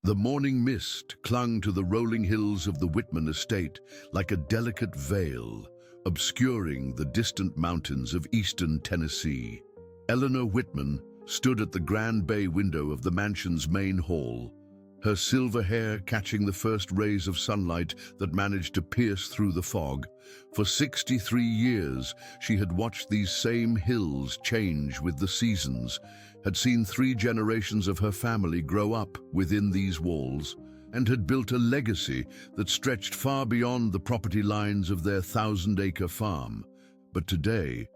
The morning mist clung to the rolling hills of the Whitman estate like a delicate veil, obscuring the distant mountains of eastern Tennessee. Eleanor Whitman stood at the grand bay window of the mansion's main hall, her silver hair catching the first rays of sunlight that managed to pierce through the fog. For 63 years, she had watched these same hills change with the seasons, had seen 3 generations of her family grow up within these walls, and had built a legacy that stretched far beyond the property lines of their 1,000-acre farm. But today,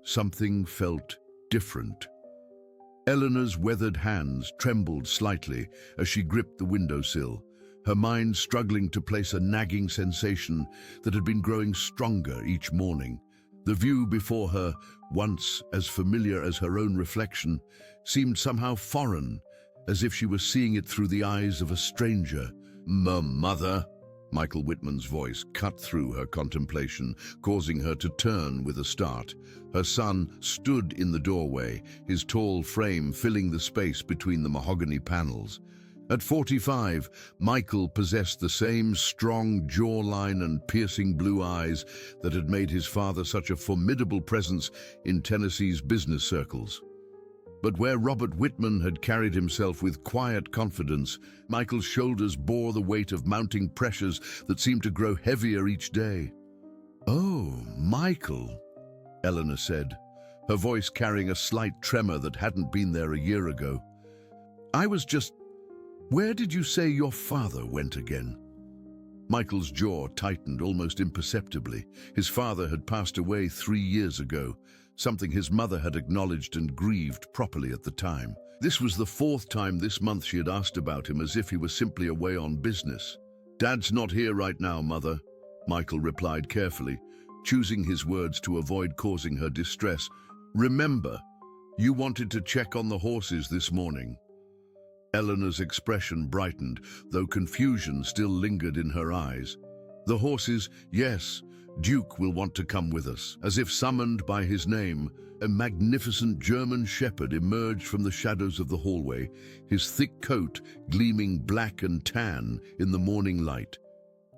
something felt different. Eleanor's weathered hands trembled slightly as she gripped the windowsill, her mind struggling to place a nagging sensation that had been growing stronger each morning. The view before her, once as familiar as her own reflection, seemed somehow foreign, as if she was seeing it through the eyes of a stranger. Mother, Michael Whitman's voice cut through her contemplation, causing her to turn with a start. Her son stood in the doorway, his tall frame filling the space between the mahogany panels. At 45, Michael possessed the same strong jawline and piercing blue eyes that had made his father such a formidable presence in Tennessee's business circles. But where Robert Whitman had carried himself with quiet confidence, Michael's shoulders bore the weight of mounting pressures that seemed to grow heavier each day. "Oh, Michael," Eleanor said, her voice carrying a slight tremor that hadn't been there a year ago. Where did you say your father went again?" Michael's jaw tightened almost imperceptibly. His father had passed away 3 years ago, something his mother had acknowledged and grieved properly at the time. This was the 4th time this month she had asked about him, as if he was simply away on business. "Dad's not here right now, Mother," Michael replied carefully, choosing his words to avoid causing her distress. "Remember, you wanted to check on the horses this morning." Eleanor's expression brightened, though confusion still lingered in her eyes. "The horses, yes. Duke will want to come with us." As if summoned by his name, a magnificent German shepherd emerged from the shadows of the hallway, his thick coat gleaming black and tan in the morning light.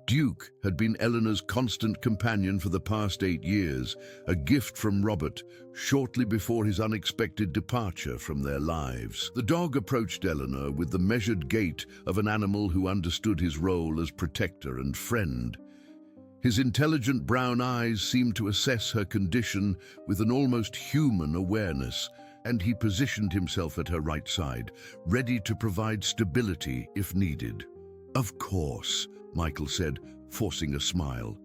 Duke had been Eleanor's constant companion for the past 8 years, a gift from Robert, shortly before his unexpected departure from their lives. The dog approached Eleanor with the measured gait of an animal who understood his role as protector and friend. His intelligent brown eyes seemed to assess her condition with an almost human awareness, and he positioned himself at her right side, ready to provide stability if needed. "Of course," Michael said, forcing a smile.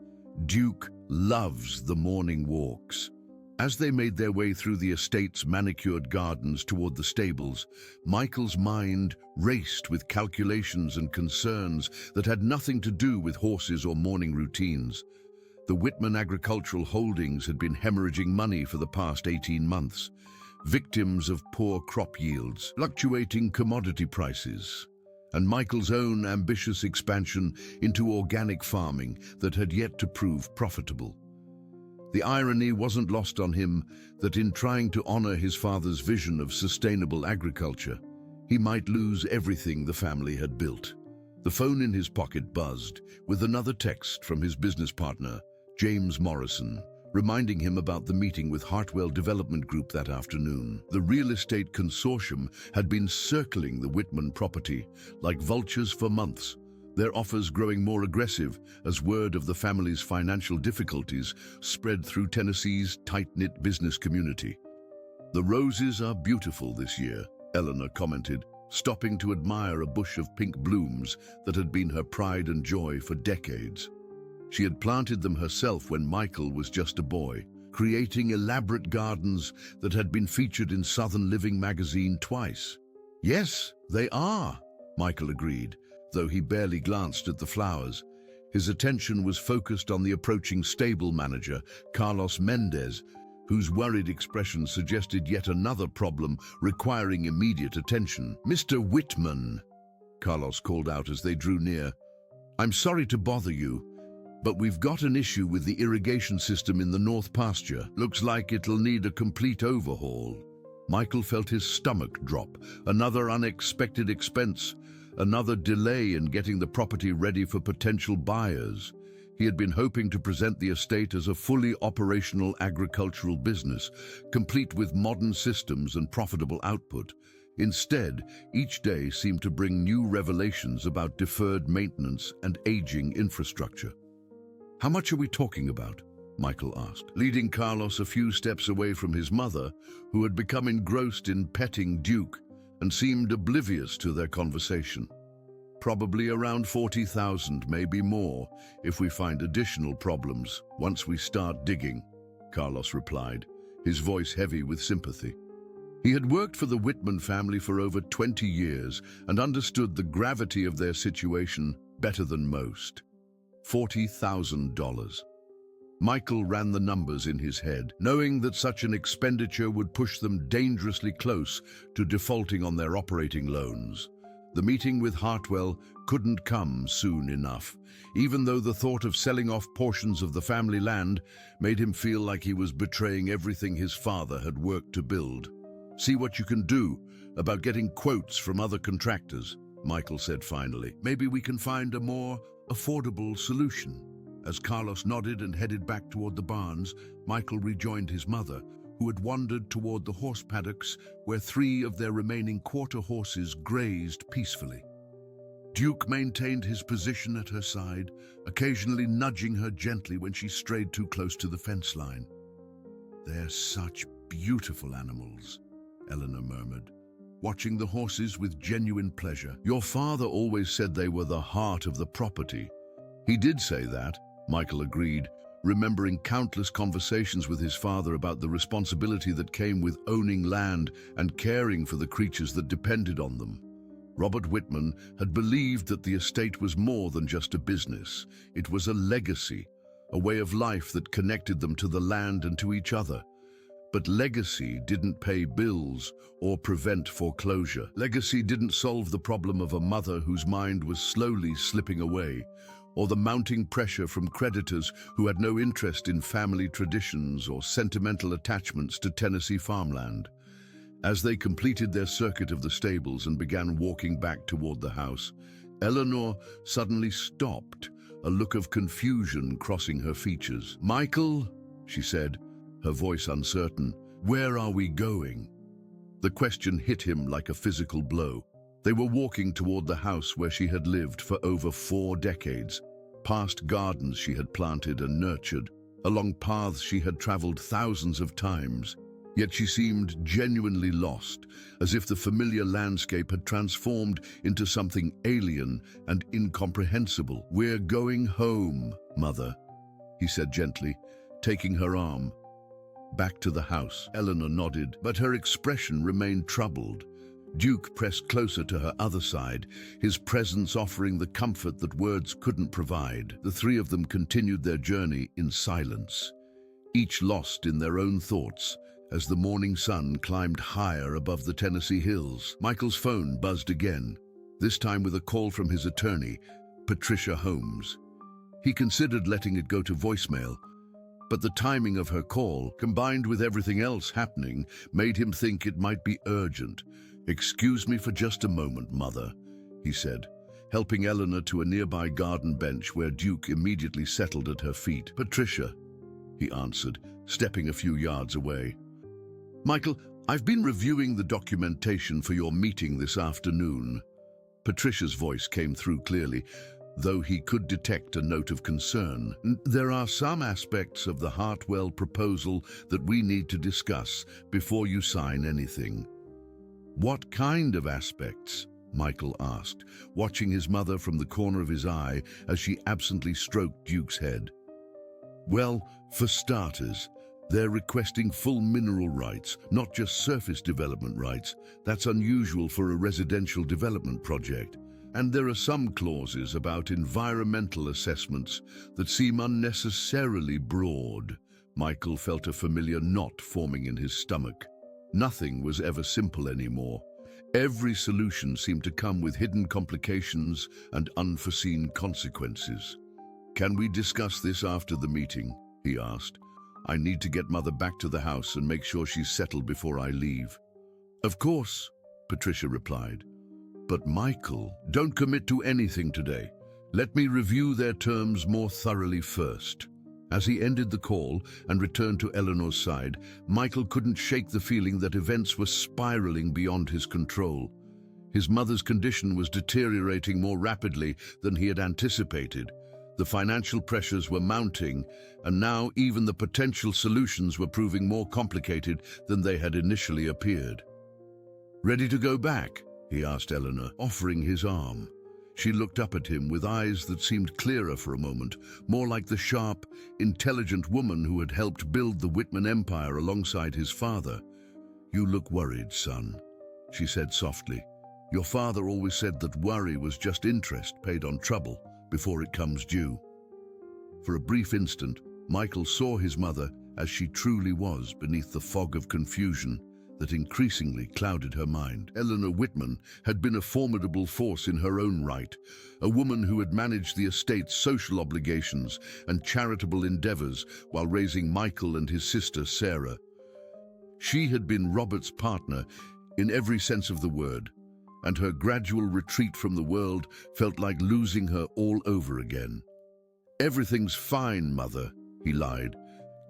"Duke loves the morning walks." As they made their way through the estate's manicured gardens toward the stables, Michael's mind raced with calculations and concerns that had nothing to do with horses or morning routines. The Whitman agricultural holdings had been hemorrhaging money for the past 18 months, victims of poor crop yields, fluctuating commodity prices, and Michael's own ambitious expansion into organic farming that had yet to prove profitable. The irony wasn't lost on him that in trying to honor his father's vision of sustainable agriculture, he might lose everything the family had built. The phone in his pocket buzzed with another text from his business partner, James Morrison, reminding him about the meeting with Hartwell Development Group that afternoon. The real estate consortium had been circling the Whitman property like vultures for months, their offers growing more aggressive as word of the family's financial difficulties spread through Tennessee's tight-knit business community. "The roses are beautiful this year," Eleanor commented, stopping to admire a bush of pink blooms that had been her pride and joy for decades. She had planted them herself when Michael was just a boy, creating elaborate gardens that had been featured in Southern Living magazine twice. "Yes, they are," Michael agreed, though he barely glanced at the flowers. His attention was focused on the approaching stable manager, Carlos Mendez, whose worried expression suggested yet another problem requiring immediate attention. "Mr. Whitman," Carlos called out as they drew near, "I'm sorry to bother you, but we've got an issue with the irrigation system in the north pasture. Looks like it'll need a complete overhaul." Michael felt his stomach drop, another unexpected expense another delay in getting the property ready for potential buyers. He had been hoping to present the estate as a fully operational agricultural business, complete with modern systems and profitable output. Instead, each day seemed to bring new revelations about deferred maintenance and aging infrastructure. "How much are we talking about?" Michael asked, leading Carlos a few steps away from his mother, who had become engrossed in petting Duke and seemed oblivious to their conversation. "Probably around 40,000, maybe more, if we find additional problems once we start digging," Carlos replied, his voice heavy with sympathy. He had worked for the Whitman family for over 20 years and understood the gravity of their situation better than most. $40,000. Michael ran the numbers in his head, knowing that such an expenditure would push them dangerously close to defaulting on their operating loans. The meeting with Hartwell couldn't come soon enough, even though the thought of selling off portions of the family land made him feel like he was betraying everything his father had worked to build. "See what you can do about getting quotes from other contractors," Michael said finally. "Maybe we can find a more affordable solution." As Carlos nodded and headed back toward the barns, Michael rejoined his mother, who had wandered toward the horse paddocks where 3 of their remaining quarter horses grazed peacefully. Duke maintained his position at her side, occasionally nudging her gently when she strayed too close to the fence line. "They're such beautiful animals," Eleanor murmured, watching the horses with genuine pleasure. "Your father always said they were the heart of the property." "He did say that," Michael agreed, remembering countless conversations with his father about the responsibility that came with owning land and caring for the creatures that depended on them. Robert Whitman had believed that the estate was more than just a business. It was a legacy, a way of life that connected them to the land and to each other. But legacy didn't pay bills or prevent foreclosure. Legacy didn't solve the problem of a mother whose mind was slowly slipping away, or the mounting pressure from creditors who had no interest in family traditions or sentimental attachments to Tennessee farmland. As they completed their circuit of the stables and began walking back toward the house, Eleanor suddenly stopped, a look of confusion crossing her features. "Michael," she said, her voice uncertain, "where are we going?" The question hit him like a physical blow. They were walking toward the house where she had lived for over 4 decades, past gardens she had planted and nurtured, along paths she had traveled thousands of times. Yet she seemed genuinely lost, as if the familiar landscape had transformed into something alien and incomprehensible. "We're going home, Mother," he said gently, taking her arm. "Back to the house." Eleanor nodded, but her expression remained troubled. Duke pressed closer to her other side, his presence offering the comfort that words couldn't provide. The 3 of them continued their journey in silence, each lost in their own thoughts as the morning sun climbed higher above the Tennessee hills. Michael's phone buzzed again, this time with a call from his attorney, Patricia Holmes. He considered letting it go to voicemail, but the timing of her call, combined with everything else happening, made him think it might be urgent. "Excuse me for just a moment, Mother," he said, helping Eleanor to a nearby garden bench where Duke immediately settled at her feet. "Patricia," he answered, stepping a few yards away. "Michael, I've been reviewing the documentation for your meeting this afternoon." Patricia's voice came through clearly, though he could detect a note of concern. "There are some aspects of the Hartwell proposal that we need to discuss before you sign anything." "What kind of aspects?" Michael asked, watching his mother from the corner of his eye as she absently stroked Duke's head. "Well, for starters, they're requesting full mineral rights, not just surface development rights. That's unusual for a residential development project. And there are some clauses about environmental assessments that seem unnecessarily broad." Michael felt a familiar knot forming in his stomach. Nothing was ever simple anymore. Every solution seemed to come with hidden complications and unforeseen consequences. "Can we discuss this after the meeting?" he asked. "I need to get Mother back to the house and make sure she's settled before I leave." "Of course," Patricia replied. But Michael, don't commit to anything today. Let me review their terms more thoroughly first. As he ended the call and returned to Eleanor's side, Michael couldn't shake the feeling that events were spiraling beyond his control. His mother's condition was deteriorating more rapidly than he had anticipated. The financial pressures were mounting, and now even the potential solutions were proving more complicated than they had initially appeared. "Ready to go back?" he asked Eleanor, offering his arm. She looked up at him with eyes that seemed clearer for a moment, more like the sharp, intelligent woman who had helped build the Whitman empire alongside his father. "You look worried, son," she said softly. "Your father always said that worry was just interest paid on trouble before it comes due." For a brief instant, Michael saw his mother as she truly was beneath the fog of confusion that increasingly clouded her mind. Eleanor Whitman had been a formidable force in her own right, a woman who had managed the estate's social obligations and charitable endeavors while raising Michael and his sister Sarah. She had been Robert's partner in every sense of the word, and her gradual retreat from the world felt like losing her all over again. "Everything's fine, Mother," he lied,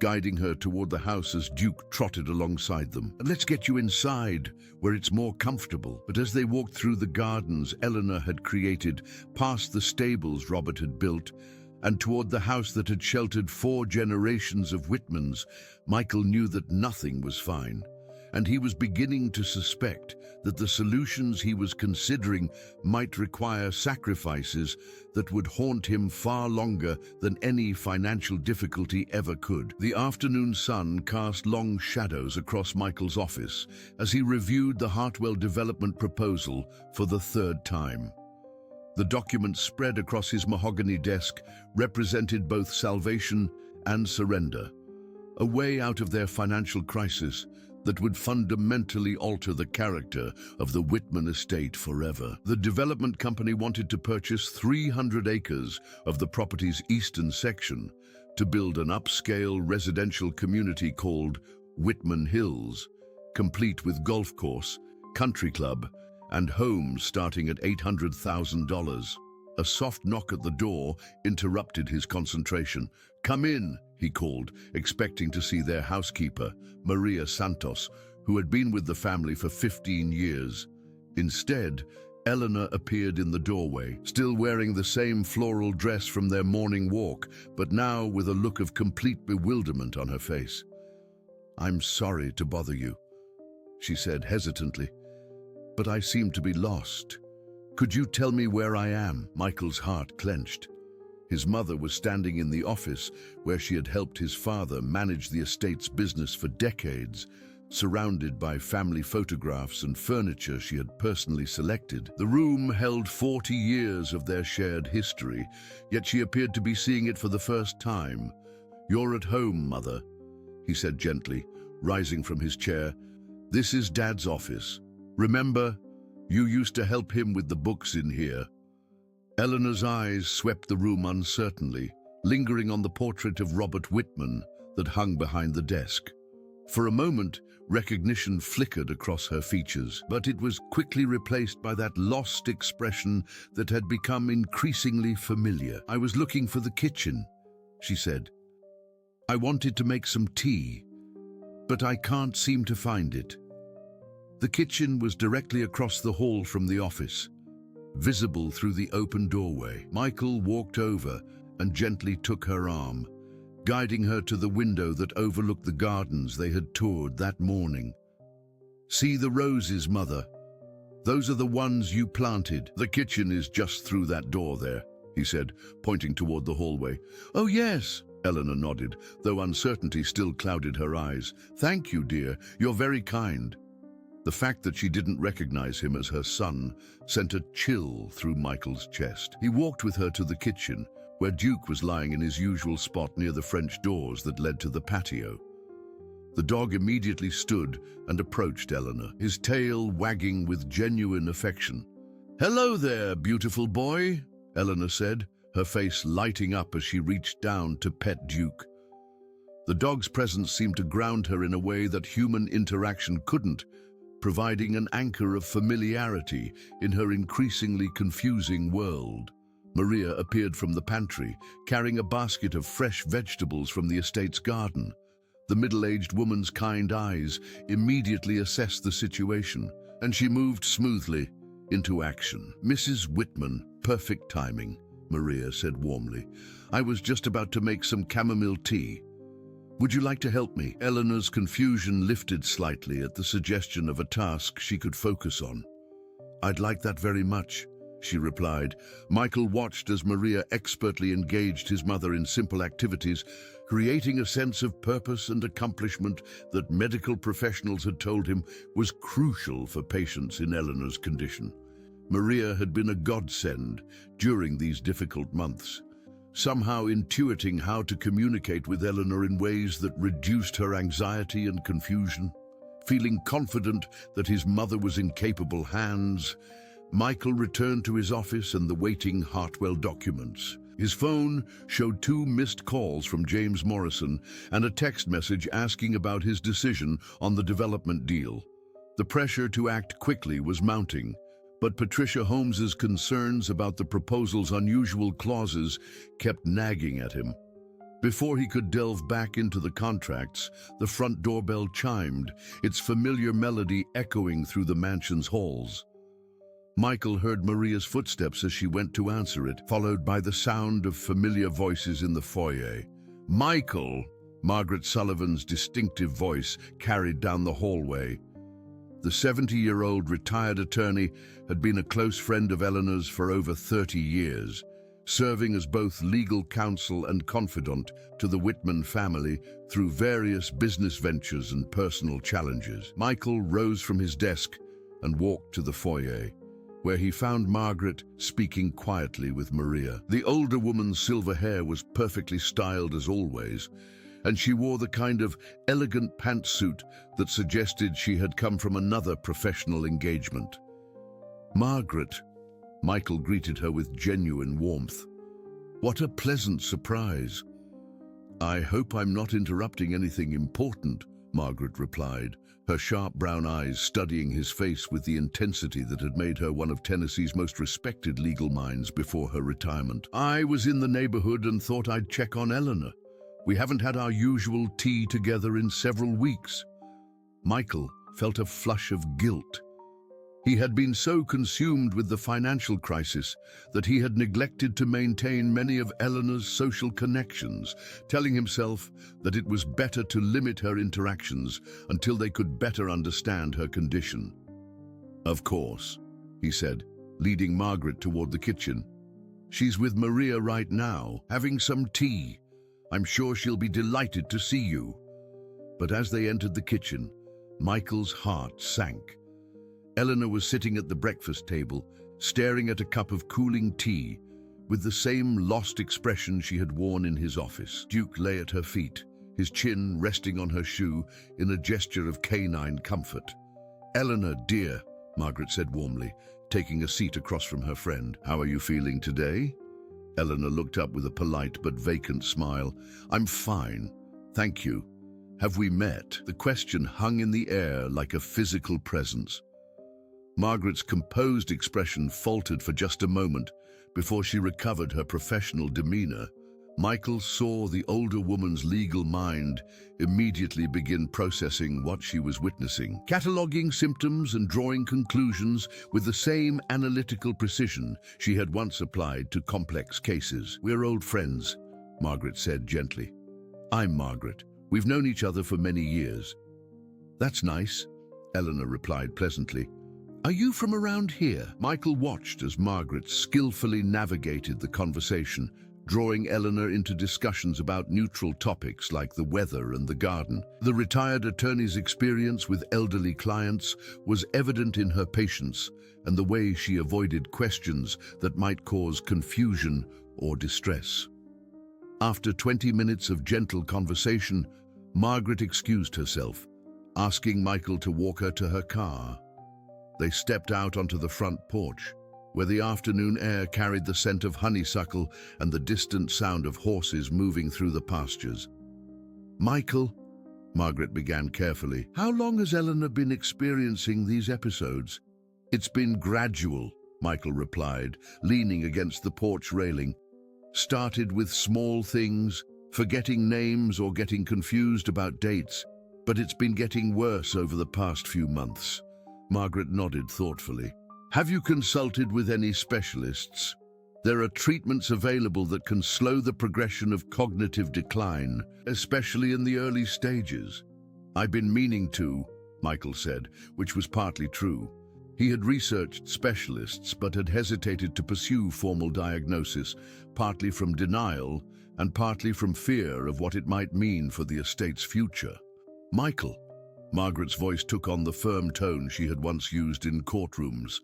guiding her toward the house as Duke trotted alongside them. "Let's get you inside, where it's more comfortable." But as they walked through the gardens Eleanor had created, past the stables Robert had built, and toward the house that had sheltered 4 generations of Whitmans, Michael knew that nothing was fine, and he was beginning to suspect that the solutions he was considering might require sacrifices that would haunt him far longer than any financial difficulty ever could. The afternoon sun cast long shadows across Michael's office as he reviewed the Hartwell development proposal for the 3rd time. The document spread across his mahogany desk represented both salvation and surrender, a way out of their financial crisis that would fundamentally alter the character of the Whitman estate forever. The development company wanted to purchase 300 acres of the property's eastern section to build an upscale residential community called Whitman Hills, complete with golf course, country club, and homes starting at $800,000. A soft knock at the door interrupted his concentration. "Come in," he called, expecting to see their housekeeper, Maria Santos, who had been with the family for 15 years. Instead, Eleanor appeared in the doorway, still wearing the same floral dress from their morning walk, but now with a look of complete bewilderment on her face. "I'm sorry to bother you," she said hesitantly, "but I seem to be lost. Could you tell me where I am?" Michael's heart clenched. His mother was standing in the office where she had helped his father manage the estate's business for decades, surrounded by family photographs and furniture she had personally selected. The room held 40 years of their shared history, yet she appeared to be seeing it for the first time. "You're at home, Mother," he said gently, rising from his chair. "This is Dad's office. Remember, you used to help him with the books in here." Eleanor's eyes swept the room uncertainly, lingering on the portrait of Robert Whitman that hung behind the desk. For a moment, recognition flickered across her features, but it was quickly replaced by that lost expression that had become increasingly familiar. "I was looking for the kitchen," she said. "I wanted to make some tea, but I can't seem to find it." The kitchen was directly across the hall from the office, visible through the open doorway. Michael walked over and gently took her arm, guiding her to the window that overlooked the gardens they had toured that morning. "See the roses, Mother? Those are the ones you planted. The kitchen is just through that door there," he said, pointing toward the hallway. "Oh, yes," Eleanor nodded, though uncertainty still clouded her eyes. "Thank you, dear. You're very kind." The fact that she didn't recognize him as her son sent a chill through Michael's chest. He walked with her to the kitchen, where Duke was lying in his usual spot near the French doors that led to the patio. The dog immediately stood and approached Eleanor, his tail wagging with genuine affection. "Hello there, beautiful boy," Eleanor said, her face lighting up as she reached down to pet Duke. The dog's presence seemed to ground her in a way that human interaction couldn't, providing an anchor of familiarity in her increasingly confusing world. Maria appeared from the pantry, carrying a basket of fresh vegetables from the estate's garden. The middle-aged woman's kind eyes immediately assessed the situation, and she moved smoothly into action. "Mrs. Whitman, perfect timing," Maria said warmly. "I was just about to make some chamomile tea. Would you like to help me?" Eleanor's confusion lifted slightly at the suggestion of a task she could focus on. "I'd like that very much," she replied. Michael watched as Maria expertly engaged his mother in simple activities, creating a sense of purpose and accomplishment that medical professionals had told him was crucial for patients in Eleanor's condition. Maria had been a godsend during these difficult months, somehow intuiting how to communicate with Eleanor in ways that reduced her anxiety and confusion. Feeling confident that his mother was in capable hands, Michael returned to his office and the waiting Hartwell documents. His phone showed 2 missed calls from James Morrison and a text message asking about his decision on the development deal. The pressure to act quickly was mounting, but Patricia Holmes's concerns about the proposal's unusual clauses kept nagging at him. Before he could delve back into the contracts, the front doorbell chimed, its familiar melody echoing through the mansion's halls. Michael heard Maria's footsteps as she went to answer it, followed by the sound of familiar voices in the foyer. "Michael!" Margaret Sullivan's distinctive voice carried down the hallway. The 70-year-old retired attorney had been a close friend of Eleanor's for over 30 years, serving as both legal counsel and confidant to the Whitman family through various business ventures and personal challenges. Michael rose from his desk and walked to the foyer, where he found Margaret speaking quietly with Maria. The older woman's silver hair was perfectly styled as always, and she wore the kind of elegant pantsuit that suggested she had come from another professional engagement. "Margaret," Michael greeted her with genuine warmth. "What a pleasant surprise." "I hope I'm not interrupting anything important," Margaret replied, her sharp brown eyes studying his face with the intensity that had made her one of Tennessee's most respected legal minds before her retirement. "I was in the neighborhood and thought I'd check on Eleanor. We haven't had our usual tea together in several weeks." Michael felt a flush of guilt. He had been so consumed with the financial crisis that he had neglected to maintain many of Eleanor's social connections, telling himself that it was better to limit her interactions until they could better understand her condition. "Of course," he said, leading Margaret toward the kitchen. "She's with Maria right now, having some tea. I'm sure she'll be delighted to see you." But as they entered the kitchen, Michael's heart sank. Eleanor was sitting at the breakfast table, staring at a cup of cooling tea, with the same lost expression she had worn in his office. Duke lay at her feet, his chin resting on her shoe in a gesture of canine comfort. "Eleanor, dear," Margaret said warmly, taking a seat across from her friend. "How are you feeling today?" Eleanor looked up with a polite but vacant smile. "I'm fine, thank you. Have we met?" The question hung in the air like a physical presence. Margaret's composed expression faltered for just a moment before she recovered her professional demeanor. Michael saw the older woman's legal mind immediately begin processing what she was witnessing, cataloging symptoms and drawing conclusions with the same analytical precision she had once applied to complex cases. "We're old friends," Margaret said gently. "I'm Margaret. We've known each other for many years." "That's nice," Eleanor replied pleasantly. "Are you from around here?" Michael watched as Margaret skillfully navigated the conversation, drawing Eleanor into discussions about neutral topics like the weather and the garden. The retired attorney's experience with elderly clients was evident in her patience and the way she avoided questions that might cause confusion or distress. After 20 minutes of gentle conversation, Margaret excused herself, asking Michael to walk her to her car. They stepped out onto the front porch, where the afternoon air carried the scent of honeysuckle and the distant sound of horses moving through the pastures. "Michael," Margaret began carefully. How long has Eleanor been experiencing these episodes? It's been gradual, Michael replied, leaning against the porch railing. Started with small things, forgetting names or getting confused about dates, but it's been getting worse over the past few months. Margaret nodded thoughtfully. Have you consulted with any specialists? There are treatments available that can slow the progression of cognitive decline, especially in the early stages. I've been meaning to, Michael said, which was partly true. He had researched specialists but had hesitated to pursue formal diagnosis, partly from denial and partly from fear of what it might mean for the estate's future. Michael. Margaret's voice took on the firm tone she had once used in courtrooms.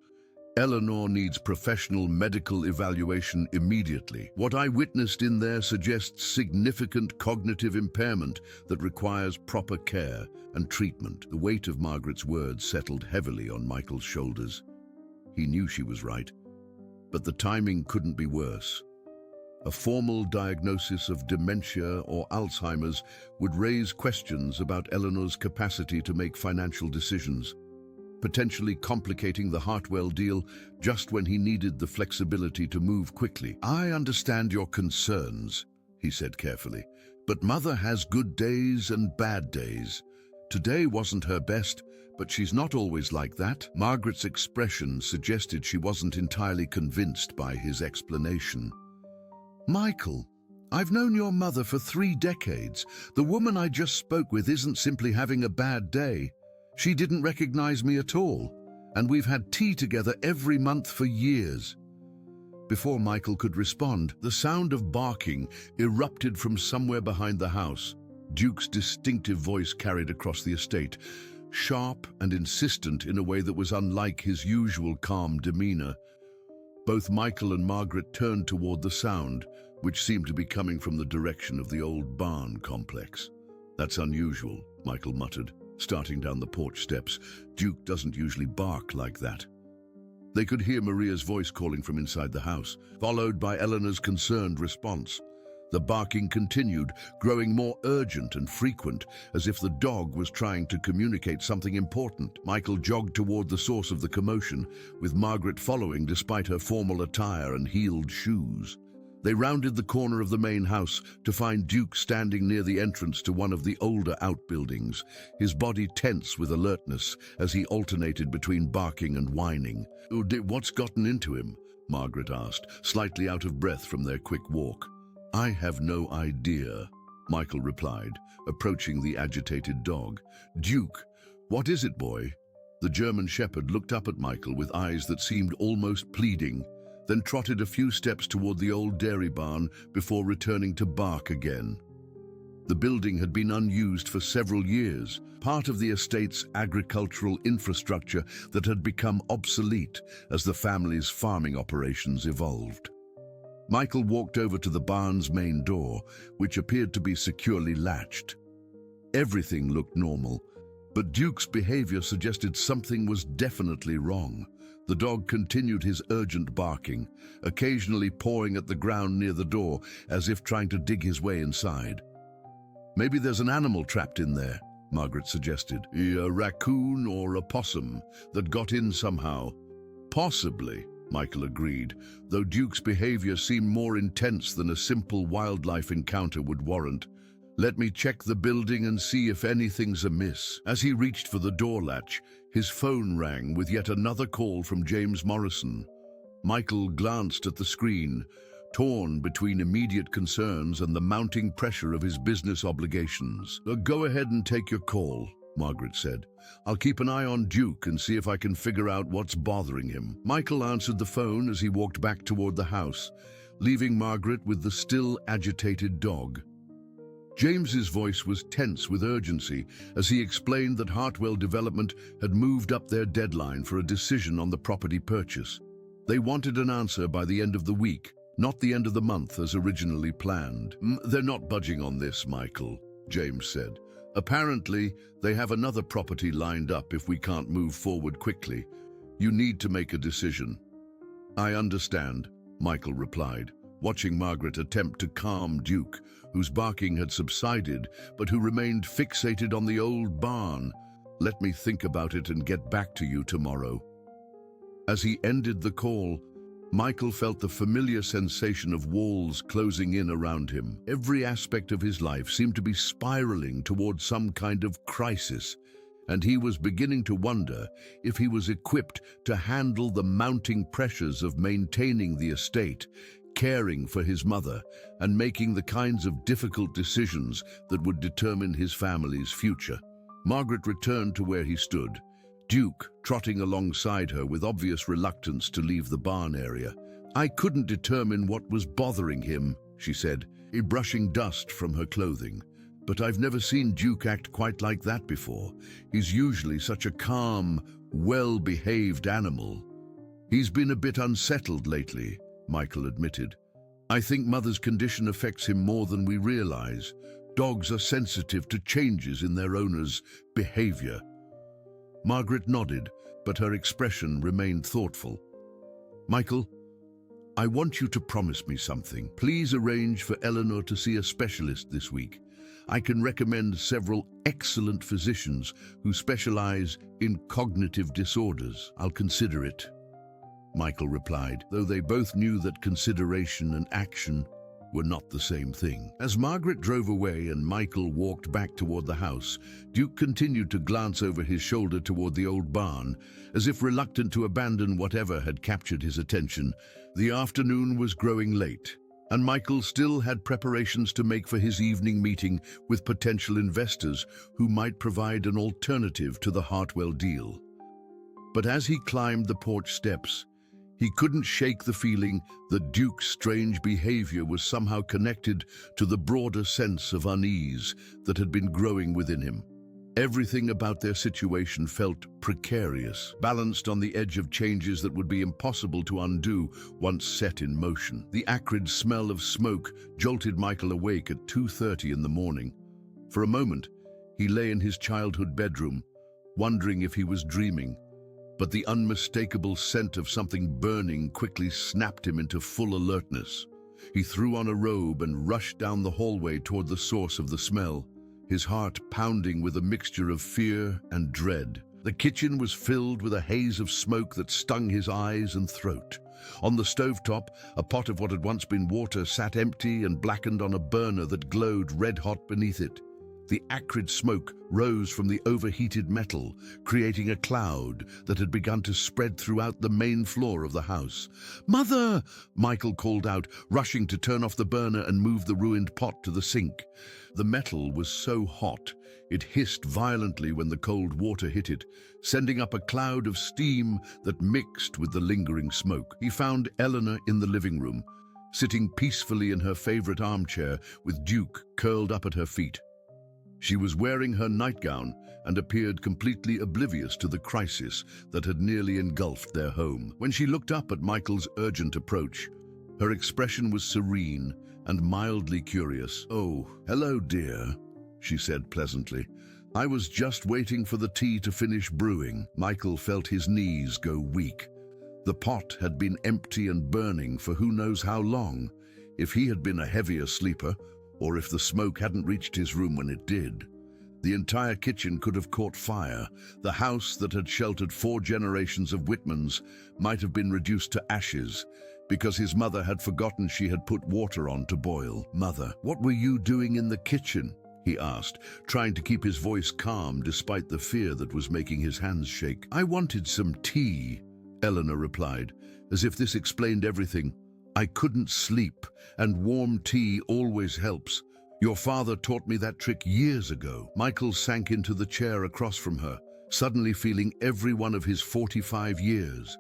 Eleanor needs professional medical evaluation immediately. What I witnessed in there suggests significant cognitive impairment that requires proper care and treatment. The weight of Margaret's words settled heavily on Michael's shoulders. He knew she was right, but the timing couldn't be worse. A formal diagnosis of dementia or Alzheimer's would raise questions about Eleanor's capacity to make financial decisions, potentially complicating the Hartwell deal just when he needed the flexibility to move quickly. I understand your concerns, he said carefully, but Mother has good days and bad days. Today wasn't her best, but she's not always like that. Margaret's expression suggested she wasn't entirely convinced by his explanation. Michael, I've known your mother for 3 decades. The woman I just spoke with isn't simply having a bad day. She didn't recognize me at all, and we've had tea together every month for years. Before Michael could respond, the sound of barking erupted from somewhere behind the house. Duke's distinctive voice carried across the estate, sharp and insistent in a way that was unlike his usual calm demeanor. Both Michael and Margaret turned toward the sound, which seemed to be coming from the direction of the old barn complex. That's unusual, Michael muttered, starting down the porch steps. Duke doesn't usually bark like that. They could hear Maria's voice calling from inside the house, followed by Eleanor's concerned response. The barking continued, growing more urgent and frequent, as if the dog was trying to communicate something important. Michael jogged toward the source of the commotion, with Margaret following despite her formal attire and heeled shoes. They rounded the corner of the main house to find Duke standing near the entrance to one of the older outbuildings, his body tense with alertness as he alternated between barking and whining. What's gotten into him? Margaret asked, slightly out of breath from their quick walk. I have no idea, Michael replied, approaching the agitated dog. Duke, what is it, boy? The German shepherd looked up at Michael with eyes that seemed almost pleading, then trotted a few steps toward the old dairy barn before returning to bark again. The building had been unused for several years, part of the estate's agricultural infrastructure that had become obsolete as the family's farming operations evolved. Michael walked over to the barn's main door, which appeared to be securely latched. Everything looked normal, but Duke's behavior suggested something was definitely wrong. The dog continued his urgent barking, occasionally pawing at the ground near the door as if trying to dig his way inside. Maybe there's an animal trapped in there, Margaret suggested. A raccoon or a possum that got in somehow. Possibly, Michael agreed, though Duke's behavior seemed more intense than a simple wildlife encounter would warrant. Let me check the building and see if anything's amiss. As he reached for the door latch, his phone rang with yet another call from James Morrison. Michael glanced at the screen, torn between immediate concerns and the mounting pressure of his business obligations. Go ahead and take your call, Margaret said. I'll keep an eye on Duke and see if I can figure out what's bothering him. Michael answered the phone as he walked back toward the house, leaving Margaret with the still agitated dog. James's voice was tense with urgency as he explained that Hartwell Development had moved up their deadline for a decision on the property purchase. They wanted an answer by the end of the week, not the end of the month as originally planned. They're not budging on this, Michael, James said. Apparently, they have another property lined up if we can't move forward quickly. You need to make a decision. I understand, Michael replied, watching Margaret attempt to calm Duke, whose barking had subsided, but who remained fixated on the old barn. "Let me think about it and get back to you tomorrow." As he ended the call, Michael felt the familiar sensation of walls closing in around him. Every aspect of his life seemed to be spiraling towards some kind of crisis, and he was beginning to wonder if he was equipped to handle the mounting pressures of maintaining the estate, caring for his mother, and making the kinds of difficult decisions that would determine his family's future. Margaret returned to where he stood, Duke trotting alongside her with obvious reluctance to leave the barn area. "I couldn't determine what was bothering him," she said, brushing dust from her clothing. "But I've never seen Duke act quite like that before. He's usually such a calm, well-behaved animal." "He's been a bit unsettled lately," Michael admitted. "I think Mother's condition affects him more than we realize. Dogs are sensitive to changes in their owner's behavior." Margaret nodded, but her expression remained thoughtful. "Michael, I want you to promise me something. Please arrange for Eleanor to see a specialist this week. I can recommend several excellent physicians who specialize in cognitive disorders." "I'll consider it," Michael replied, though they both knew that consideration and action were not the same thing. As Margaret drove away and Michael walked back toward the house, Duke continued to glance over his shoulder toward the old barn, as if reluctant to abandon whatever had captured his attention. The afternoon was growing late, and Michael still had preparations to make for his evening meeting with potential investors who might provide an alternative to the Hartwell deal. But as he climbed the porch steps, he couldn't shake the feeling that Duke's strange behavior was somehow connected to the broader sense of unease that had been growing within him. Everything about their situation felt precarious, balanced on the edge of changes that would be impossible to undo once set in motion. The acrid smell of smoke jolted Michael awake at 2:30 in the morning. For a moment, he lay in his childhood bedroom, wondering if he was dreaming. But the unmistakable scent of something burning quickly snapped him into full alertness. He threw on a robe and rushed down the hallway toward the source of the smell, his heart pounding with a mixture of fear and dread. The kitchen was filled with a haze of smoke that stung his eyes and throat. On the stovetop, a pot of what had once been water sat empty and blackened on a burner that glowed red-hot beneath it. The acrid smoke rose from the overheated metal, creating a cloud that had begun to spread throughout the main floor of the house. "Mother!" Michael called out, rushing to turn off the burner and move the ruined pot to the sink. The metal was so hot, it hissed violently when the cold water hit it, sending up a cloud of steam that mixed with the lingering smoke. He found Eleanor in the living room, sitting peacefully in her favorite armchair with Duke curled up at her feet. She was wearing her nightgown and appeared completely oblivious to the crisis that had nearly engulfed their home. When she looked up at Michael's urgent approach, her expression was serene and mildly curious. "Oh, hello, dear," she said pleasantly. "I was just waiting for the tea to finish brewing." Michael felt his knees go weak. The pot had been empty and burning for who knows how long. If he had been a heavier sleeper, or if the smoke hadn't reached his room when it did, the entire kitchen could have caught fire. The house that had sheltered 4 generations of Whitmans might have been reduced to ashes because his mother had forgotten she had put water on to boil. "Mother, what were you doing in the kitchen?" he asked, trying to keep his voice calm despite the fear that was making his hands shake. "I wanted some tea," Eleanor replied, as if this explained everything. "I couldn't sleep, and warm tea always helps. Your father taught me that trick years ago." Michael sank into the chair across from her, suddenly feeling every one of his 45 years.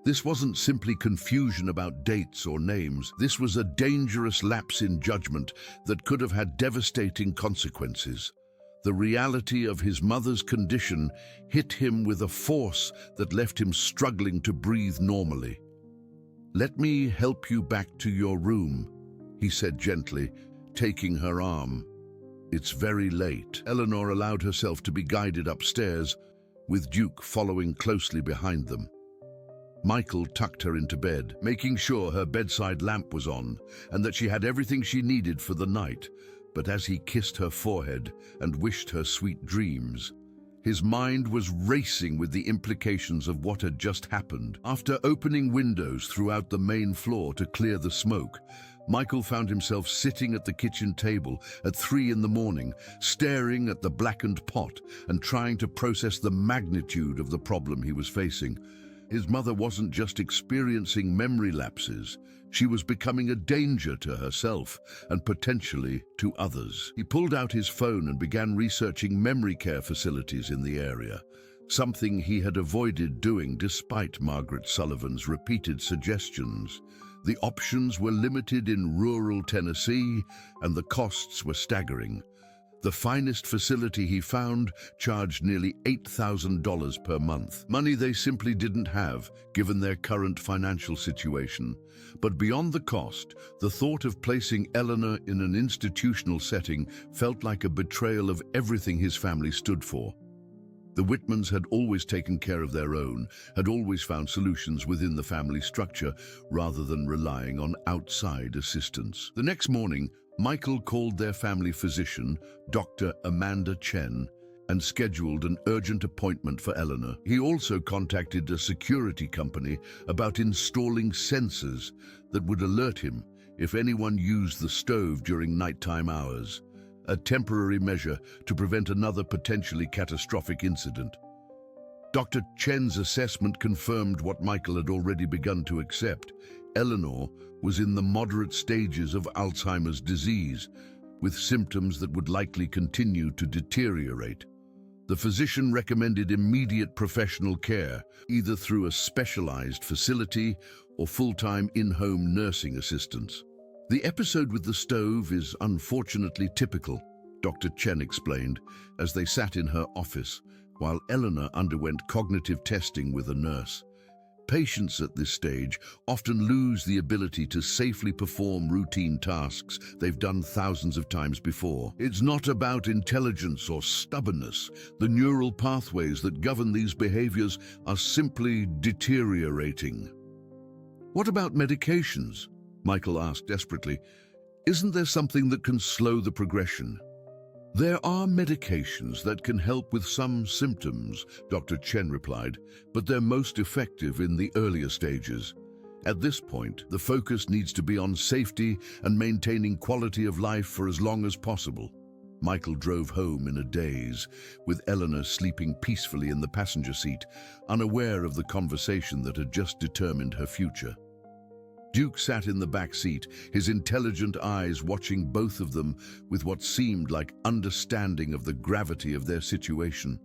This wasn't simply confusion about dates or names. This was a dangerous lapse in judgment that could have had devastating consequences. The reality of his mother's condition hit him with a force that left him struggling to breathe normally. "Let me help you back to your room," he said gently, taking her arm. "It's very late." Eleanor allowed herself to be guided upstairs, with Duke following closely behind them. Michael tucked her into bed, making sure her bedside lamp was on and that she had everything she needed for the night. But as he kissed her forehead and wished her sweet dreams, his mind was racing with the implications of what had just happened. After opening windows throughout the main floor to clear the smoke, Michael found himself sitting at the kitchen table at 3 in the morning, staring at the blackened pot and trying to process the magnitude of the problem he was facing. His mother wasn't just experiencing memory lapses, she was becoming a danger to herself and potentially to others. He pulled out his phone and began researching memory care facilities in the area, something he had avoided doing despite Margaret Sullivan's repeated suggestions. The options were limited in rural Tennessee, and the costs were staggering. The finest facility he found charged nearly $8,000 per month, money they simply didn't have, given their current financial situation. But beyond the cost, the thought of placing Eleanor in an institutional setting felt like a betrayal of everything his family stood for. The Whitmans had always taken care of their own, had always found solutions within the family structure, rather than relying on outside assistance. The next morning, Michael called their family physician, Dr. Amanda Chen, and scheduled an urgent appointment for Eleanor. He also contacted a security company about installing sensors that would alert him if anyone used the stove during nighttime hours, a temporary measure to prevent another potentially catastrophic incident. Dr. Chen's assessment confirmed what Michael had already begun to accept. Eleanor was in the moderate stages of Alzheimer's disease, with symptoms that would likely continue to deteriorate. The physician recommended immediate professional care, either through a specialized facility or full-time in-home nursing assistance. The episode with the stove is unfortunately typical, Dr. Chen explained, as they sat in her office while Eleanor underwent cognitive testing with a nurse. Patients at this stage often lose the ability to safely perform routine tasks they've done thousands of times before. It's not about intelligence or stubbornness. The neural pathways that govern these behaviors are simply deteriorating. "What about medications?" Michael asked desperately. "Isn't there something that can slow the progression?" "There are medications that can help with some symptoms," Dr. Chen replied, "but they're most effective in the earlier stages. At this point, the focus needs to be on safety and maintaining quality of life for as long as possible." Michael drove home in a daze, with Eleanor sleeping peacefully in the passenger seat, unaware of the conversation that had just determined her future. Duke sat in the back seat, his intelligent eyes watching both of them with what seemed like understanding of the gravity of their situation.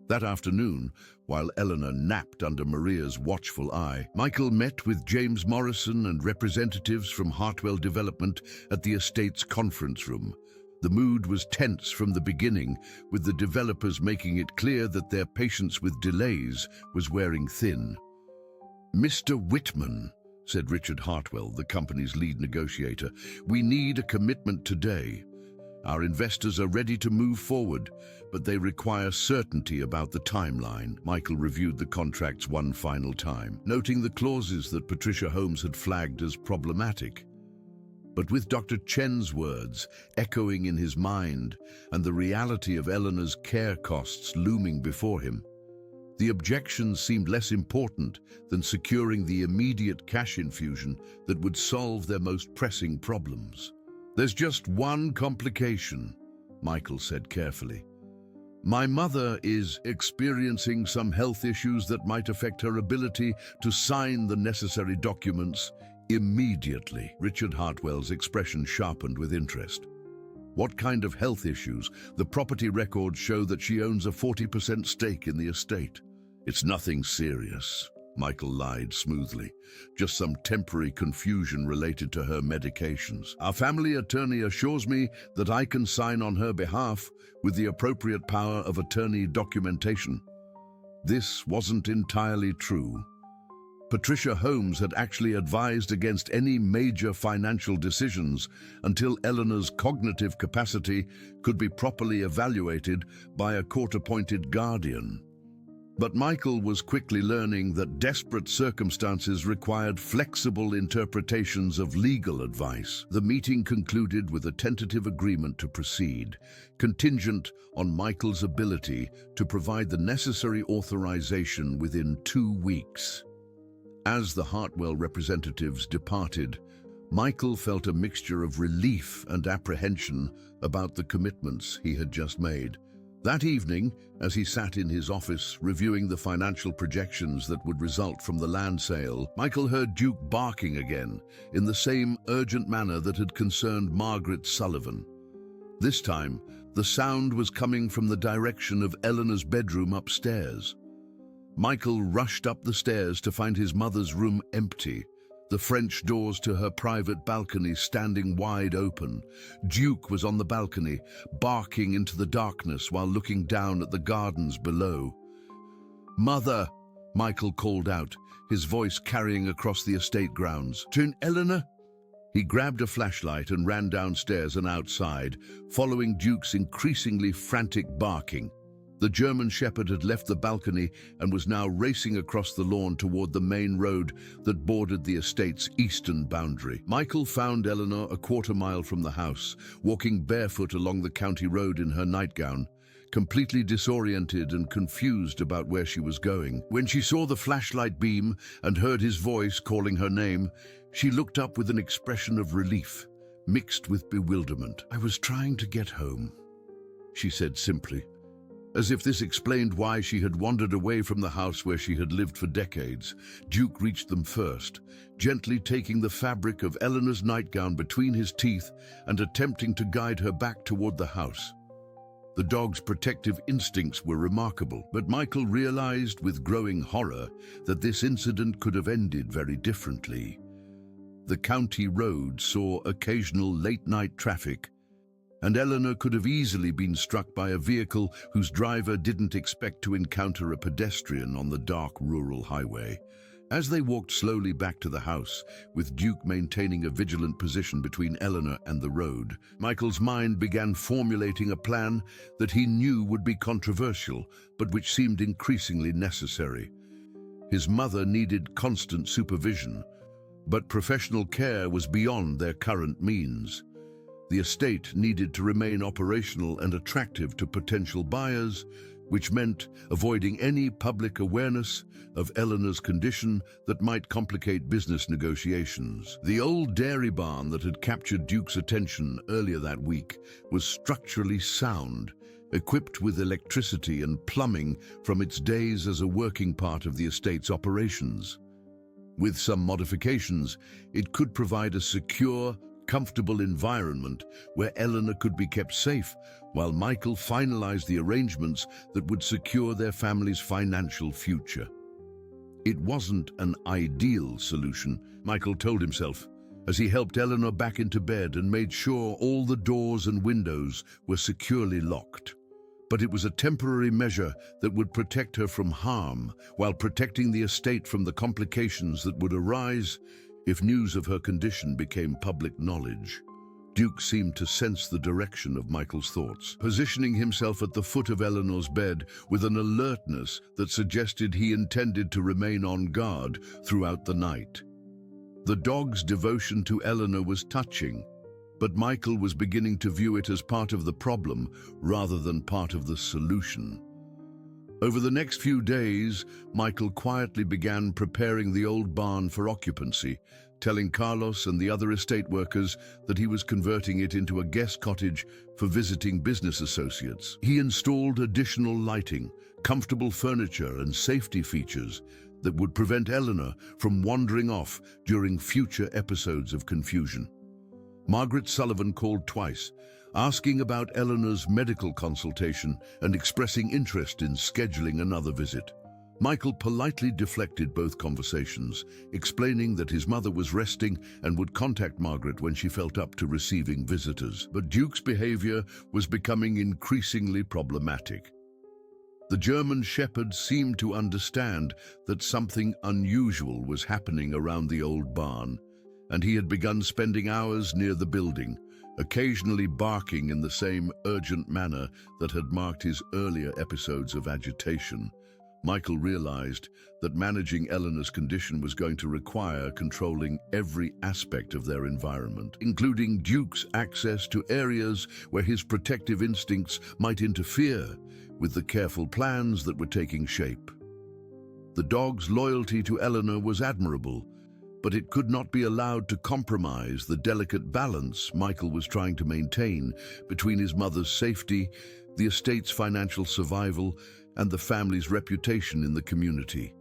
That afternoon, while Eleanor napped under Maria's watchful eye, Michael met with James Morrison and representatives from Hartwell Development at the estate's conference room. The mood was tense from the beginning, with the developers making it clear that their patience with delays was wearing thin. "Mr. Whitman," said Richard Hartwell, the company's lead negotiator, "we need a commitment today. Our investors are ready to move forward, but they require certainty about the timeline." Michael reviewed the contracts one final time, noting the clauses that Patricia Holmes had flagged as problematic. But with Dr. Chen's words echoing in his mind and the reality of Eleanor's care costs looming before him, the objections seemed less important than securing the immediate cash infusion that would solve their most pressing problems. "There's just one complication," Michael said carefully. "My mother is experiencing some health issues that might affect her ability to sign the necessary documents immediately." Richard Hartwell's expression sharpened with interest. "What kind of health issues?" "The property records show that she owns a 40% stake in the estate." "It's nothing serious," Michael lied smoothly. "Just some temporary confusion related to her medications. Our family attorney assures me that I can sign on her behalf with the appropriate power of attorney documentation." This wasn't entirely true. Patricia Holmes had actually advised against any major financial decisions until Eleanor's cognitive capacity could be properly evaluated by a court-appointed guardian. But Michael was quickly learning that desperate circumstances required flexible interpretations of legal advice. The meeting concluded with a tentative agreement to proceed, contingent on Michael's ability to provide the necessary authorization within 2 weeks. As the Hartwell representatives departed, Michael felt a mixture of relief and apprehension about the commitments he had just made. That evening, as he sat in his office reviewing the financial projections that would result from the land sale, Michael heard Duke barking again, in the same urgent manner that had concerned Margaret Sullivan. This time, the sound was coming from the direction of Eleanor's bedroom upstairs. Michael rushed up the stairs to find his mother's room empty, the French doors to her private balcony standing wide open. Duke was on the balcony, barking into the darkness while looking down at the gardens below. "Mother," Michael called out, his voice carrying across the estate grounds. "Turn, Eleanor?" He grabbed a flashlight and ran downstairs and outside, following Duke's increasingly frantic barking. The German Shepherd had left the balcony and was now racing across the lawn toward the main road that bordered the estate's eastern boundary. Michael found Eleanor a quarter-mile from the house, walking barefoot along the county road in her nightgown, completely disoriented and confused about where she was going. When she saw the flashlight beam and heard his voice calling her name, she looked up with an expression of relief, mixed with bewilderment. "I was trying to get home," she said simply, as if this explained why she had wandered away from the house where she had lived for decades. Duke reached them first, gently taking the fabric of Eleanor's nightgown between his teeth and attempting to guide her back toward the house. The dog's protective instincts were remarkable, but Michael realized with growing horror that this incident could have ended very differently. The county road saw occasional late-night traffic, and Eleanor could have easily been struck by a vehicle whose driver didn't expect to encounter a pedestrian on the dark rural highway. As they walked slowly back to the house, with Duke maintaining a vigilant position between Eleanor and the road, Michael's mind began formulating a plan that he knew would be controversial, but which seemed increasingly necessary. His mother needed constant supervision, but professional care was beyond their current means. The estate needed to remain operational and attractive to potential buyers, which meant avoiding any public awareness of Eleanor's condition that might complicate business negotiations. The old dairy barn that had captured Duke's attention earlier that week was structurally sound, equipped with electricity and plumbing from its days as a working part of the estate's operations. With some modifications, it could provide a secure, comfortable environment where Eleanor could be kept safe, while Michael finalized the arrangements that would secure their family's financial future. It wasn't an ideal solution, Michael told himself, as he helped Eleanor back into bed and made sure all the doors and windows were securely locked. But it was a temporary measure that would protect her from harm, while protecting the estate from the complications that would arise if news of her condition became public knowledge. Duke seemed to sense the direction of Michael's thoughts, positioning himself at the foot of Eleanor's bed with an alertness that suggested he intended to remain on guard throughout the night. The dog's devotion to Eleanor was touching, but Michael was beginning to view it as part of the problem rather than part of the solution. Over the next few days, Michael quietly began preparing the old barn for occupancy, telling Carlos and the other estate workers that he was converting it into a guest cottage for visiting business associates. He installed additional lighting, comfortable furniture, and safety features that would prevent Eleanor from wandering off during future episodes of confusion. Margaret Sullivan called twice, asking about Eleanor's medical consultation and expressing interest in scheduling another visit. Michael politely deflected both conversations, explaining that his mother was resting and would contact Margaret when she felt up to receiving visitors. But Duke's behavior was becoming increasingly problematic. The German Shepherd seemed to understand that something unusual was happening around the old barn, and he had begun spending hours near the building, occasionally barking in the same urgent manner that had marked his earlier episodes of agitation. Michael realized that managing Eleanor's condition was going to require controlling every aspect of their environment, including Duke's access to areas where his protective instincts might interfere with the careful plans that were taking shape. The dog's loyalty to Eleanor was admirable, but it could not be allowed to compromise the delicate balance Michael was trying to maintain between his mother's safety, the estate's financial survival, and the family's reputation in the community.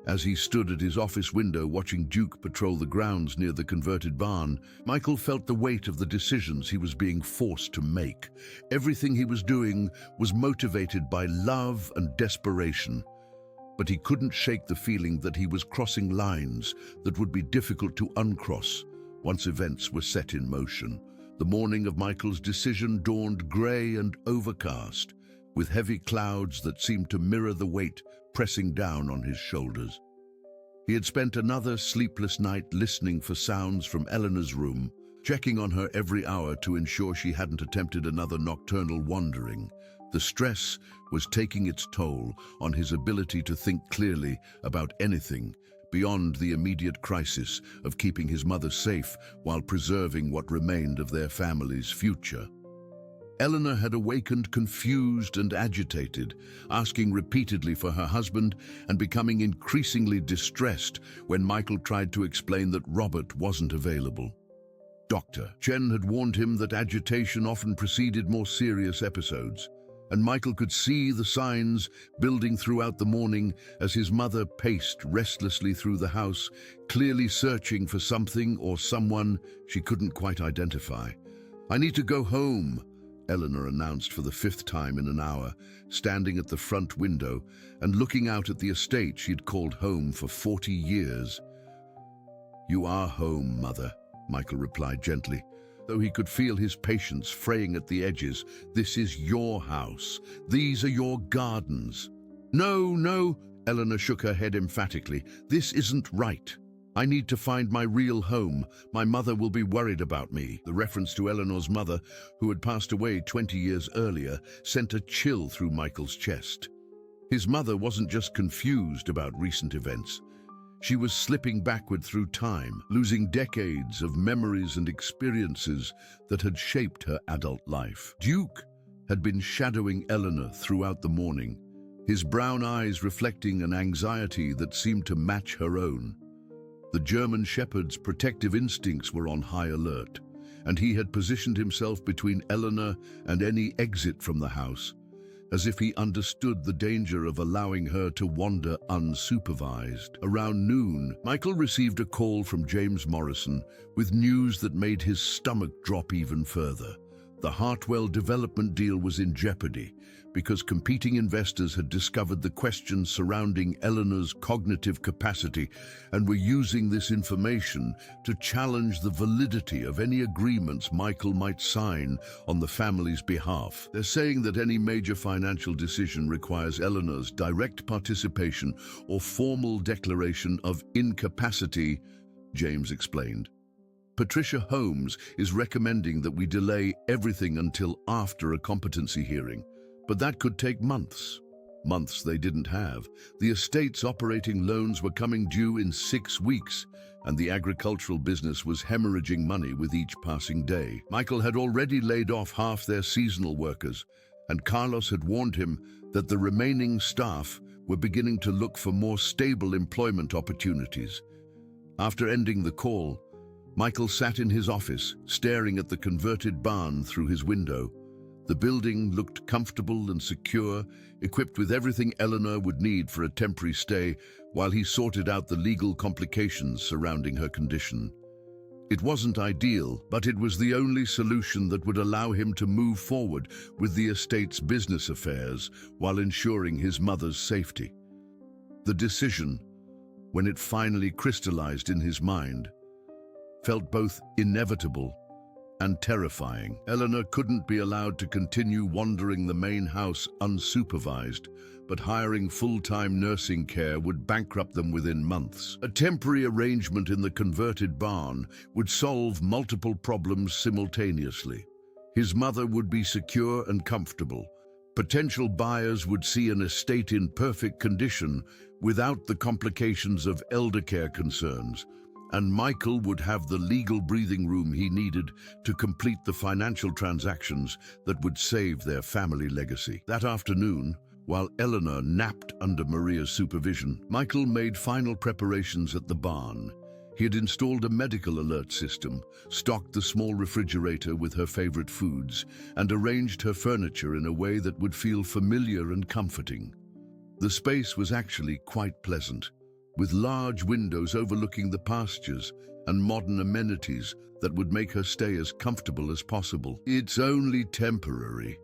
As he stood at his office window watching Duke patrol the grounds near the converted barn, Michael felt the weight of the decisions he was being forced to make. Everything he was doing was motivated by love and desperation, but he couldn't shake the feeling that he was crossing lines that would be difficult to uncross once events were set in motion. The morning of Michael's decision dawned grey and overcast, with heavy clouds that seemed to mirror the weight pressing down on his shoulders. He had spent another sleepless night listening for sounds from Eleanor's room, checking on her every hour to ensure she hadn't attempted another nocturnal wandering. The stress was taking its toll on his ability to think clearly about anything beyond the immediate crisis of keeping his mother safe while preserving what remained of their family's future. Eleanor had awakened confused and agitated, asking repeatedly for her husband and becoming increasingly distressed when Michael tried to explain that Robert wasn't available. Dr. Chen had warned him that agitation often preceded more serious episodes, and Michael could see the signs building throughout the morning as his mother paced restlessly through the house, clearly searching for something or someone she couldn't quite identify. "I need to go home," Eleanor announced for the 5th time in an hour, standing at the front window and looking out at the estate she'd called home for 40 years. "You are home, Mother," Michael replied gently, though he could feel his patience fraying at the edges. "This is your house. These are your gardens." "No, no," Eleanor shook her head emphatically. "This isn't right. I need to find my real home. My mother will be worried about me." The reference to Eleanor's mother, who had passed away 20 years earlier, sent a chill through Michael's chest. His mother wasn't just confused about recent events. She was slipping backward through time, losing decades of memories and experiences that had shaped her adult life. Duke had been shadowing Eleanor throughout the morning, his brown eyes reflecting an anxiety that seemed to match her own. The German Shepherd's protective instincts were on high alert, and he had positioned himself between Eleanor and any exit from the house, as if he understood the danger of allowing her to wander unsupervised. Around noon, Michael received a call from James Morrison with news that made his stomach drop even further. The Hartwell development deal was in jeopardy because competing investors had discovered the questions surrounding Eleanor's cognitive capacity and were using this information to challenge the validity of any agreements Michael might sign on the family's behalf. "They're saying that any major financial decision requires Eleanor's direct participation or formal declaration of incapacity," James explained. "Patricia Holmes is recommending that we delay everything until after a competency hearing, but that could take months. Months they didn't have. The estate's operating loans were coming due in 6 weeks, and the agricultural business was hemorrhaging money with each passing day. Michael had already laid off half their seasonal workers, and Carlos had warned him that the remaining staff were beginning to look for more stable employment opportunities. After ending the call, Michael sat in his office, staring at the converted barn through his window. The building looked comfortable and secure, equipped with everything Eleanor would need for a temporary stay, while he sorted out the legal complications surrounding her condition. It wasn't ideal, but it was the only solution that would allow him to move forward with the estate's business affairs while ensuring his mother's safety. The decision, when it finally crystallized in his mind, felt both inevitable and terrifying. Eleanor couldn't be allowed to continue wandering the main house unsupervised, but hiring full-time nursing care would bankrupt them within months. A temporary arrangement in the converted barn would solve multiple problems simultaneously. His mother would be secure and comfortable, Potential buyers would see an estate in perfect condition without the complications of elder care concerns, and Michael would have the legal breathing room he needed to complete the financial transactions that would save their family legacy. That afternoon, while Eleanor napped under Maria's supervision, Michael made final preparations at the barn. He had installed a medical alert system, stocked the small refrigerator with her favorite foods, and arranged her furniture in a way that would feel familiar and comforting. The space was actually quite pleasant, with large windows overlooking the pastures and modern amenities that would make her stay as comfortable as possible. "It's only temporary,"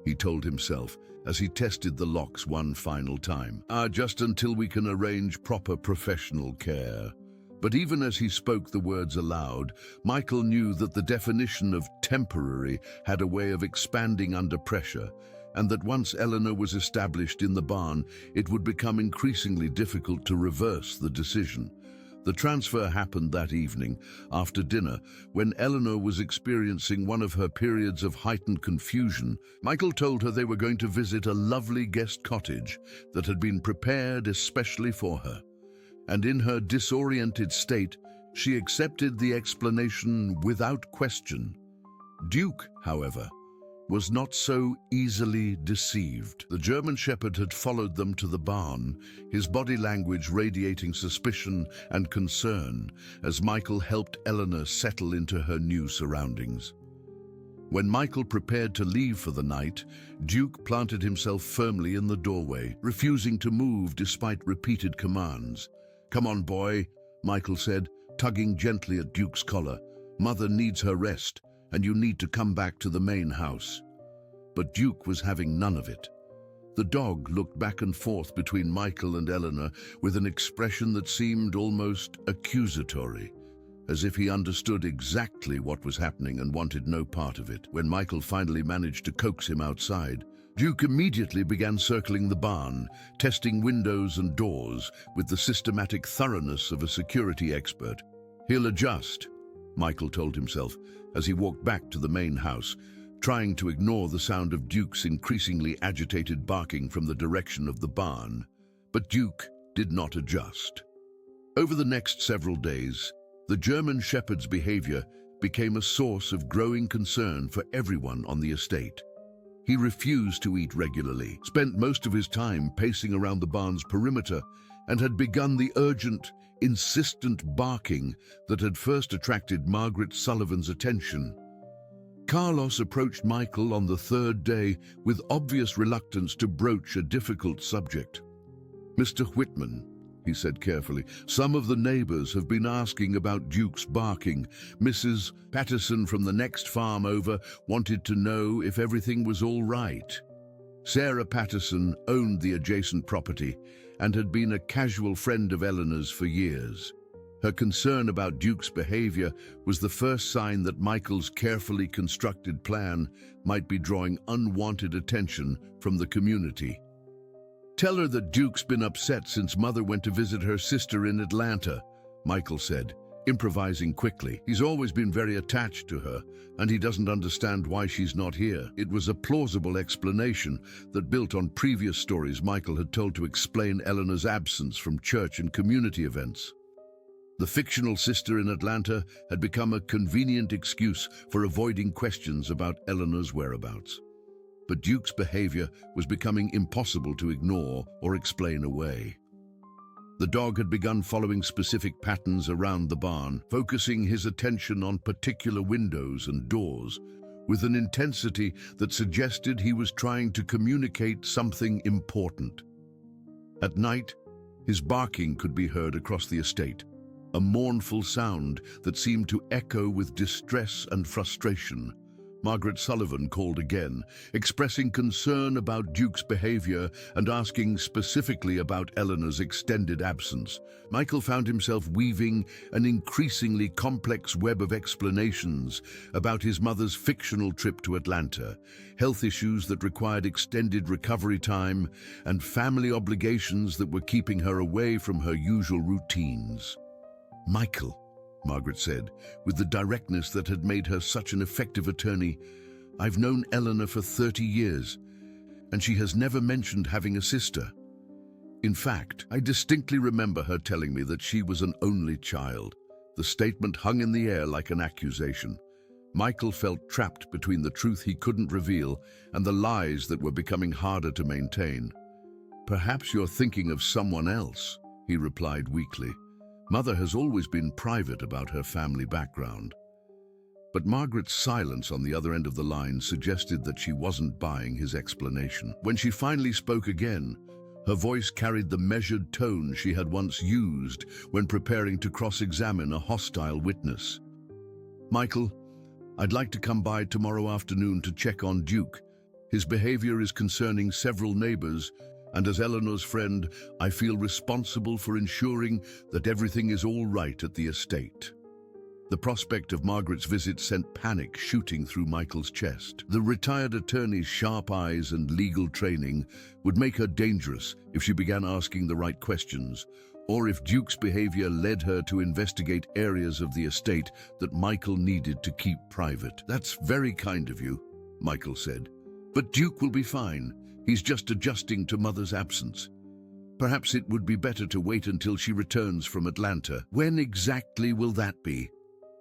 he told himself as he tested the locks one final time. Just until we can arrange proper professional care." But even as he spoke the words aloud, Michael knew that the definition of temporary had a way of expanding under pressure, and that once Eleanor was established in the barn, it would become increasingly difficult to reverse the decision. The transfer happened that evening, after dinner, when Eleanor was experiencing one of her periods of heightened confusion. Michael told her they were going to visit a lovely guest cottage that had been prepared especially for her. And in her disoriented state, she accepted the explanation without question. Duke, however, was not so easily deceived. The German shepherd had followed them to the barn, his body language radiating suspicion and concern as Michael helped Eleanor settle into her new surroundings. When Michael prepared to leave for the night, Duke planted himself firmly in the doorway, refusing to move despite repeated commands. "Come on, boy," Michael said, tugging gently at Duke's collar. "Mother needs her rest, and you need to come back to the main house." But Duke was having none of it. The dog looked back and forth between Michael and Eleanor with an expression that seemed almost accusatory, as if he understood exactly what was happening and wanted no part of it. When Michael finally managed to coax him outside, Duke immediately began circling the barn, testing windows and doors with the systematic thoroughness of a security expert. "He'll adjust," Michael told himself as he walked back to the main house, trying to ignore the sound of Duke's increasingly agitated barking from the direction of the barn. But Duke did not adjust. Over the next several days, the German shepherd's behavior became a source of growing concern for everyone on the estate. He refused to eat regularly, spent most of his time pacing around the barn's perimeter, and had begun the urgent, insistent barking that had first attracted Margaret Sullivan's attention. Carlos approached Michael on the third day with obvious reluctance to broach a difficult subject. "Mr. Whitman," he said carefully, "some of the neighbors have been asking about Duke's barking. Mrs. Patterson from the next farm over wanted to know if everything was all right." Sarah Patterson owned the adjacent property and had been a casual friend of Eleanor's for years. Her concern about Duke's behavior was the first sign that Michael's carefully constructed plan might be drawing unwanted attention from the community. "Tell her that Duke's been upset since Mother went to visit her sister in Atlanta," Michael said, improvising quickly. "He's always been very attached to her, and he doesn't understand why she's not here." It was a plausible explanation that built on previous stories Michael had told to explain Eleanor's absence from church and community events. The fictional sister in Atlanta had become a convenient excuse for avoiding questions about Eleanor's whereabouts. But Duke's behavior was becoming impossible to ignore or explain away. The dog had begun following specific patterns around the barn, focusing his attention on particular windows and doors, with an intensity that suggested he was trying to communicate something important. At night, his barking could be heard across the estate, a mournful sound that seemed to echo with distress and frustration. Margaret Sullivan called again, expressing concern about Duke's behavior and asking specifically about Eleanor's extended absence. Michael found himself weaving an increasingly complex web of explanations about his mother's fictional trip to Atlanta, health issues that required extended recovery time, and family obligations that were keeping her away from her usual routines. "Michael," Margaret said, with the directness that had made her such an effective attorney, "I've known Eleanor for 30 years, and she has never mentioned having a sister. In fact, I distinctly remember her telling me that she was an only child. The statement hung in the air like an accusation. Michael felt trapped between the truth he couldn't reveal and the lies that were becoming harder to maintain. "Perhaps you're thinking of someone else," he replied weakly. "Mother has always been private about her family background." But Margaret's silence on the other end of the line suggested that she wasn't buying his explanation. When she finally spoke again, her voice carried the measured tone she had once used when preparing to cross-examine a hostile witness. "Michael, I'd like to come by tomorrow afternoon to check on Duke. His behavior is concerning several neighbors, and as Eleanor's friend, I feel responsible for ensuring that everything is all right at the estate." The prospect of Margaret's visit sent panic shooting through Michael's chest. The retired attorney's sharp eyes and legal training would make her dangerous if she began asking the right questions, or if Duke's behavior led her to investigate areas of the estate that Michael needed to keep private. "That's very kind of you," Michael said. "But Duke will be fine. He's just adjusting to Mother's absence. Perhaps it would be better to wait until she returns from Atlanta." "When exactly will that be?"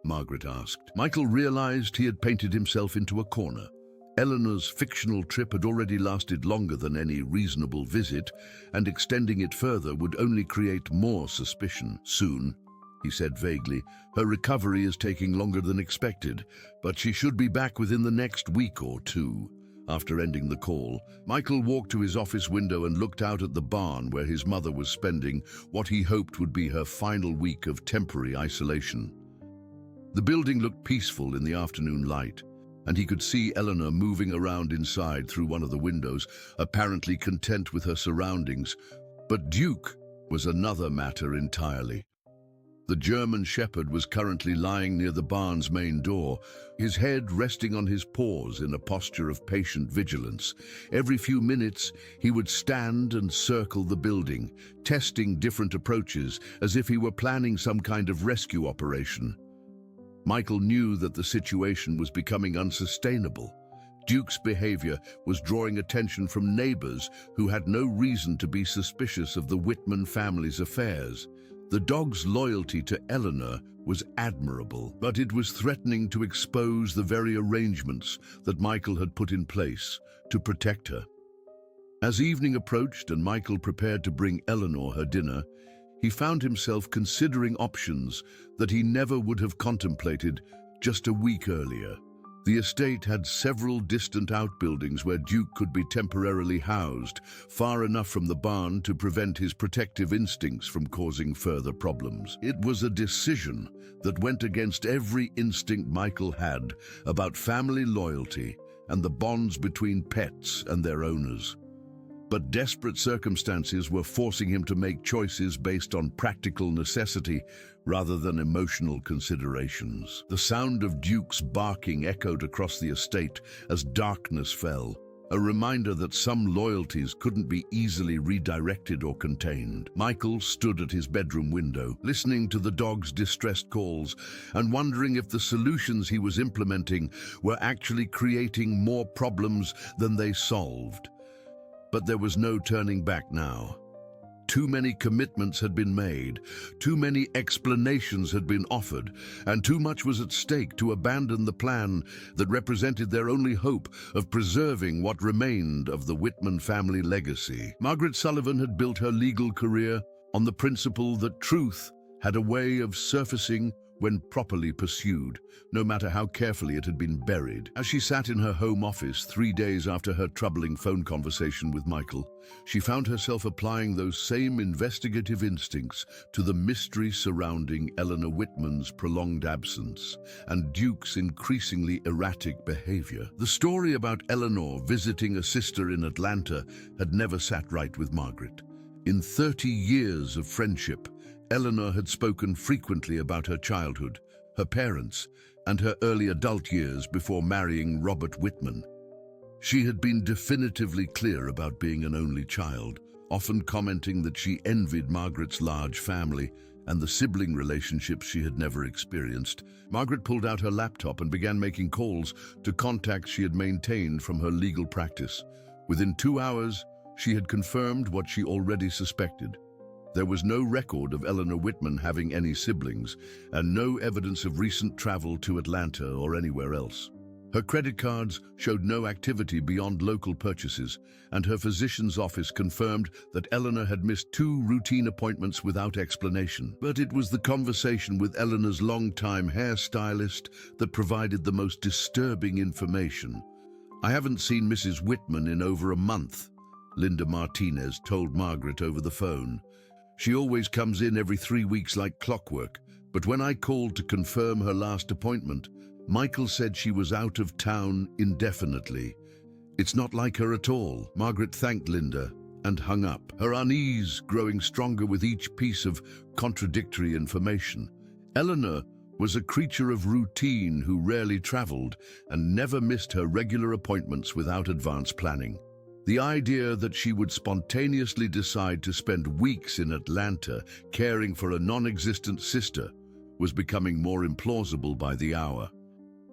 Margaret asked. Michael realized he had painted himself into a corner. Eleanor's fictional trip had already lasted longer than any reasonable visit, and extending it further would only create more suspicion. "Soon," he said vaguely. "Her recovery is taking longer than expected, but she should be back within the next week or two." After ending the call, Michael walked to his office window and looked out at the barn where his mother was spending what he hoped would be her final week of temporary isolation. The building looked peaceful in the afternoon light, and he could see Eleanor moving around inside through one of the windows, apparently content with her surroundings. But Duke was another matter entirely. The German shepherd was currently lying near the barn's main door, his head resting on his paws in a posture of patient vigilance. Every few minutes, he would stand and circle the building, testing different approaches as if he were planning some kind of rescue operation. Michael knew that the situation was becoming unsustainable. Duke's behavior was drawing attention from neighbors who had no reason to be suspicious of the Whitman family's affairs. The dog's loyalty to Eleanor was admirable, but it was threatening to expose the very arrangements that Michael had put in place to protect her. As evening approached and Michael prepared to bring Eleanor her dinner, he found himself considering options that he never would have contemplated just a week earlier. The estate had several distant outbuildings where Duke could be temporarily housed, far enough from the barn to prevent his protective instincts from causing further problems. It was a decision that went against every instinct Michael had about family loyalty and the bonds between pets and their owners. But desperate circumstances were forcing him to make choices based on practical necessity rather than emotional considerations. The sound of Duke's barking echoed across the estate as darkness fell, a reminder that some loyalties couldn't be easily redirected or contained. Michael stood at his bedroom window, listening to the dog's distressed calls and wondering if the solutions he was implementing were actually creating more problems than they solved. But there was no turning back now. Too many commitments had been made, too many explanations had been offered, and too much was at stake to abandon the plan that represented their only hope of preserving what remained of the Whitman family legacy. Margaret Sullivan had built her legal career on the principle that truth had a way of surfacing when properly pursued, no matter how carefully it had been buried. As she sat in her home office 3 days after her troubling phone conversation with Michael, she found herself applying those same investigative instincts to the mystery surrounding Eleanor Whitman's prolonged absence and Duke's increasingly erratic behavior. The story about Eleanor visiting a sister in Atlanta had never sat right with Margaret. In 30 years of friendship, Eleanor had spoken frequently about her childhood, her parents, and her early adult years before marrying Robert Whitman. She had been definitively clear about being an only child, often commenting that she envied Margaret's large family and the sibling relationships she had never experienced. Margaret pulled out her laptop and began making calls to contacts she had maintained from her legal practice. Within 2 hours, she had confirmed what she already suspected. There was no record of Eleanor Whitman having any siblings, and no evidence of recent travel to Atlanta or anywhere else. Her credit cards showed no activity beyond local purchases, and her physician's office confirmed that Eleanor had missed 2 routine appointments without explanation. But it was the conversation with Eleanor's longtime hairstylist that provided the most disturbing information. "I haven't seen Mrs. Whitman in over a month," Linda Martinez told Margaret over the phone. "She always comes in every 3 weeks like clockwork, but when I called to confirm her last appointment, Michael said she was out of town indefinitely. It's not like her at all." Margaret thanked Linda and hung up, her unease growing stronger with each piece of contradictory information. Eleanor was a creature of routine who rarely traveled and never missed her regular appointments without advance planning. The idea that she would spontaneously decide to spend weeks in Atlanta caring for a non-existent sister was becoming more implausible by the hour.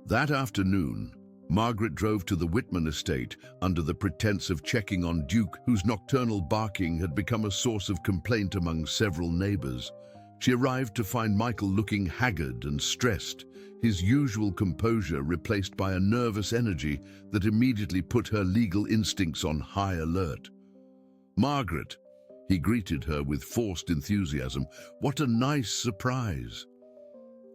That afternoon, Margaret drove to the Whitman estate under the pretense of checking on Duke, whose nocturnal barking had become a source of complaint among several neighbors. She arrived to find Michael looking haggard and stressed, his usual composure replaced by a nervous energy that immediately put her legal instincts on high alert. "Margaret," he greeted her with forced enthusiasm, "what a nice surprise."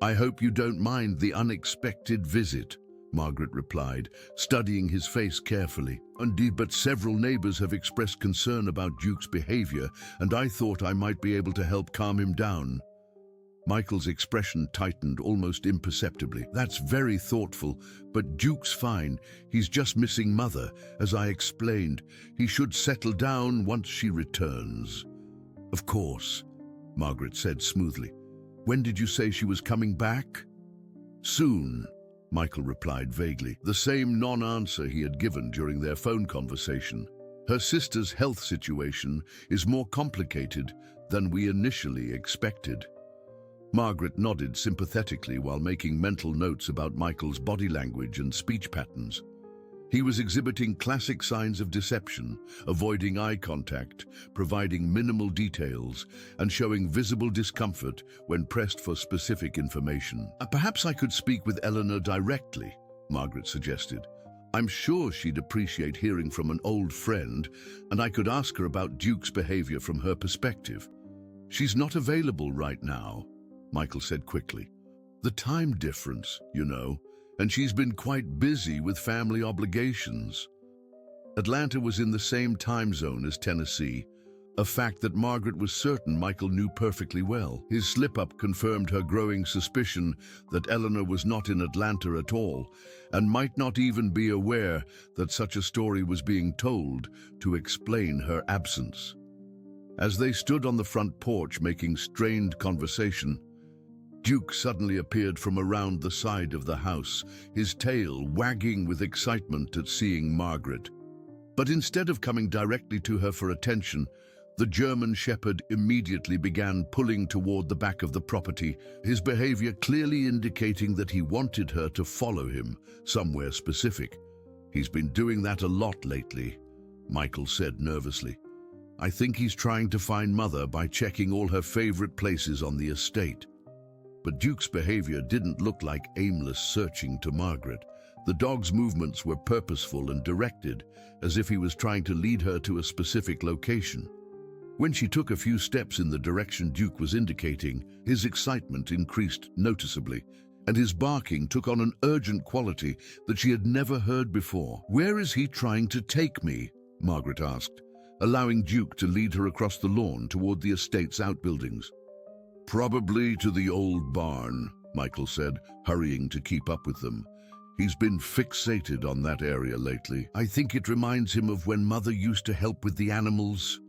"I hope you don't mind the unexpected visit," Margaret replied, studying his face carefully. "Indeed, but several neighbors have expressed concern about Duke's behavior, and I thought I might be able to help calm him down." Michael's expression tightened almost imperceptibly. "That's very thoughtful, but Duke's fine. He's just missing Mother, as I explained. He should settle down once she returns." "Of course," Margaret said smoothly. "When did you say she was coming back?" "Soon," Michael replied vaguely, the same non-answer he had given during their phone conversation. "Her sister's health situation is more complicated than we initially expected." Margaret nodded sympathetically while making mental notes about Michael's body language and speech patterns. He was exhibiting classic signs of deception, avoiding eye contact, providing minimal details, and showing visible discomfort when pressed for specific information. "Perhaps I could speak with Eleanor directly," Margaret suggested. "I'm sure she'd appreciate hearing from an old friend, and I could ask her about Duke's behavior from her perspective." "She's not available right now," Michael said quickly. "The time difference, you know, and she's been quite busy with family obligations." Atlanta was in the same time zone as Tennessee, a fact that Margaret was certain Michael knew perfectly well. His slip-up confirmed her growing suspicion that Eleanor was not in Atlanta at all, and might not even be aware that such a story was being told to explain her absence. As they stood on the front porch making strained conversation, Duke suddenly appeared from around the side of the house, his tail wagging with excitement at seeing Margaret. But instead of coming directly to her for attention, the German shepherd immediately began pulling toward the back of the property, his behavior clearly indicating that he wanted her to follow him somewhere specific. "He's been doing that a lot lately," Michael said nervously. "I think he's trying to find Mother by checking all her favorite places on the estate." But Duke's behavior didn't look like aimless searching to Margaret. The dog's movements were purposeful and directed, as if he was trying to lead her to a specific location. When she took a few steps in the direction Duke was indicating, his excitement increased noticeably, and his barking took on an urgent quality that she had never heard before. "Where is he trying to take me?" Margaret asked, allowing Duke to lead her across the lawn toward the estate's outbuildings. "Probably to the old barn," Michael said, hurrying to keep up with them. "He's been fixated on that area lately. I think it reminds him of when Mother used to help with the animals."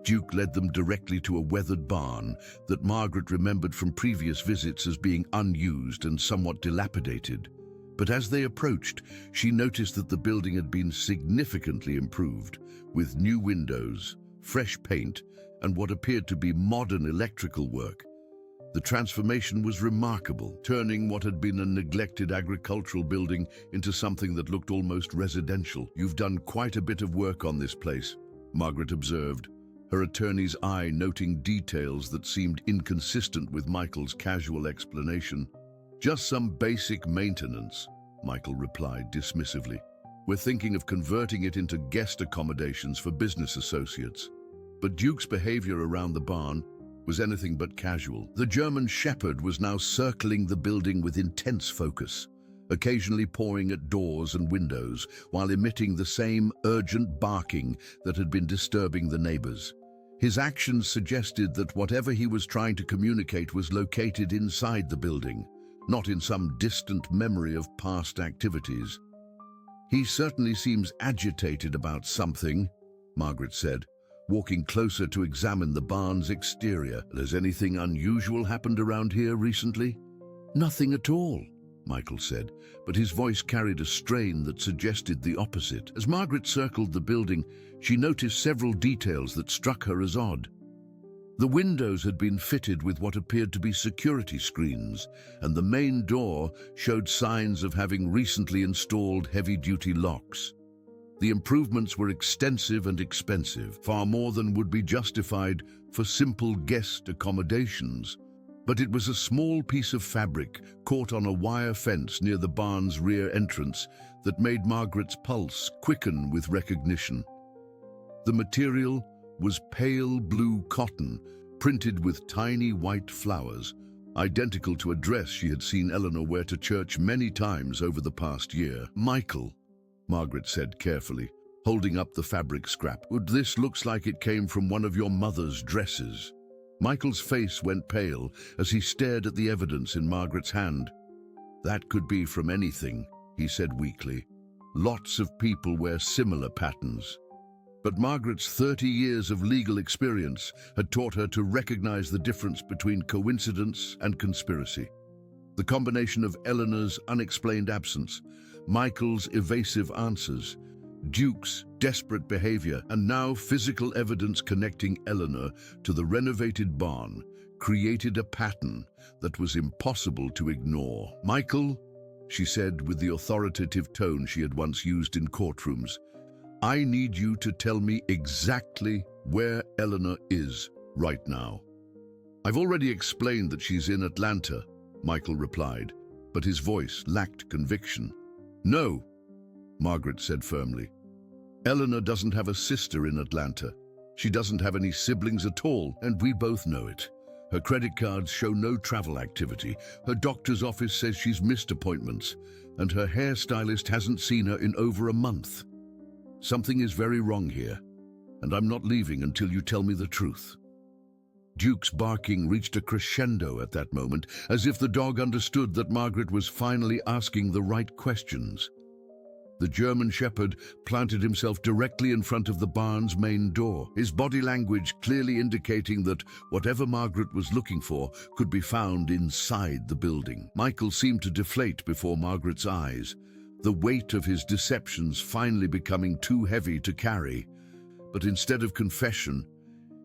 Duke led them directly to a weathered barn that Margaret remembered from previous visits as being unused and somewhat dilapidated. But as they approached, she noticed that the building had been significantly improved, with new windows, fresh paint, and what appeared to be modern electrical work. The transformation was remarkable, turning what had been a neglected agricultural building into something that looked almost residential. "You've done quite a bit of work on this place," Margaret observed, her attorney's eye noting details that seemed inconsistent with Michael's casual explanation. "Just some basic maintenance," Michael replied dismissively. "We're thinking of converting it into guest accommodations for business associates." But Duke's behavior around the barn was anything but casual. The German Shepherd was now circling the building with intense focus, occasionally pawing at doors and windows while emitting the same urgent barking that had been disturbing the neighbors. His actions suggested that whatever he was trying to communicate was located inside the building, not in some distant memory of past activities. "He certainly seems agitated about something," Margaret said, walking closer to examine the barn's exterior. "Has anything unusual happened around here recently?" "Nothing at all," Michael said, but his voice carried a strain that suggested the opposite. As Margaret circled the building, she noticed several details that struck her as odd. The windows had been fitted with what appeared to be security screens, and the main door showed signs of having recently installed heavy-duty locks. The improvements were extensive and expensive, far more than would be justified for simple guest accommodations. But it was a small piece of fabric caught on a wire fence near the barn's rear entrance that made Margaret's pulse quicken with recognition. The material was pale blue cotton, printed with tiny white flowers, identical to a dress she had seen Eleanor wear to church many times over the past year. "Michael," Margaret said carefully, holding up the fabric scrap, "this looks like it came from one of your mother's dresses." Michael's face went pale as he stared at the evidence in Margaret's hand. "That could be from anything," he said weakly. "Lots of people wear similar patterns." But Margaret's 30 years of legal experience had taught her to recognize the difference between coincidence and conspiracy. The combination of Eleanor's unexplained absence, Michael's evasive answers, Duke's desperate behavior, and now physical evidence connecting Eleanor to the renovated barn created a pattern that was impossible to ignore. "Michael," she said with the authoritative tone she had once used in courtrooms, "I need you to tell me exactly where Eleanor is right now." "I've already explained that she's in Atlanta," Michael replied, but his voice lacked conviction. "No," Margaret said firmly. "Eleanor doesn't have a sister in Atlanta. She doesn't have any siblings at all, and we both know it. Her credit cards show no travel activity. Her doctor's office says she's missed appointments, and her hairstylist hasn't seen her in over a month. Something is very wrong here, and I'm not leaving until you tell me the truth." Duke's barking reached a crescendo at that moment, as if the dog understood that Margaret was finally asking the right questions. The German Shepherd planted himself directly in front of the barn's main door, his body language clearly indicating that whatever Margaret was looking for could be found inside the building. Michael seemed to deflate before Margaret's eyes, the weight of his deceptions finally becoming too heavy to carry. But instead of confession,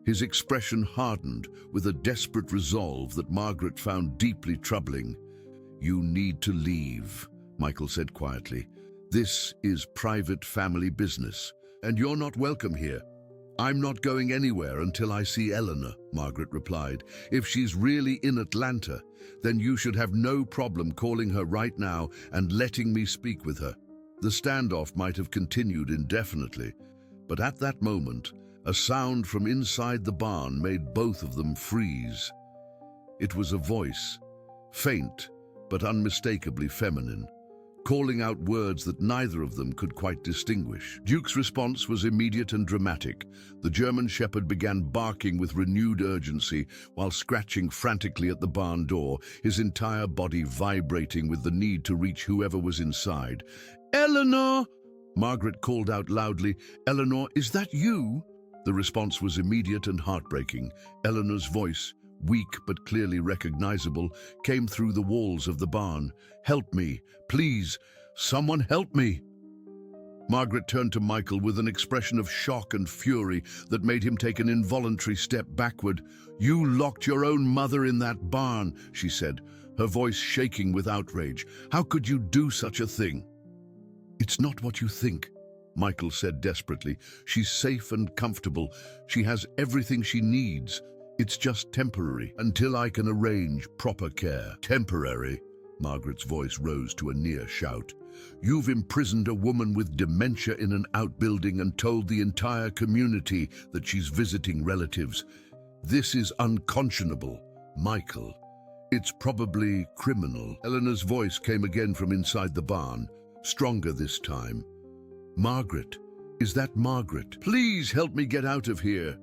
his expression hardened with a desperate resolve that Margaret found deeply troubling. "You need to leave," Michael said quietly. "This is private family business, and you're not welcome here." "I'm not going anywhere until I see Eleanor," Margaret replied. "If she's really in Atlanta, then you should have no problem calling her right now and letting me speak with her." The standoff might have continued indefinitely, but at that moment, a sound from inside the barn made both of them freeze. It was a voice, faint but unmistakably feminine, calling out words that neither of them could quite distinguish. Duke's response was immediate and dramatic. The German Shepherd began barking with renewed urgency while scratching frantically at the barn door, his entire body vibrating with the need to reach whoever was inside. "Eleanor!" Margaret called out loudly. "Eleanor, is that you?" The response was immediate and heartbreaking. Eleanor's voice, weak but clearly recognizable, came through the walls of the barn. "Help me, please, someone help me." Margaret turned to Michael with an expression of shock and fury that made him take an involuntary step backward. "You locked your own mother in that barn," she said, her voice shaking with outrage. "How could you do such a thing?" "It's not what you think," Michael said desperately. "She's safe and comfortable. She has everything she needs. It's just temporary, until I can arrange proper care." "Temporary?" Margaret's voice rose to a near shout. "You've imprisoned a woman with dementia in an outbuilding and told the entire community that she's visiting relatives. This is unconscionable, Michael. It's probably criminal." Eleanor's voice came again from inside the barn, stronger this time. "Margaret, is that Margaret? Please help me get out of here."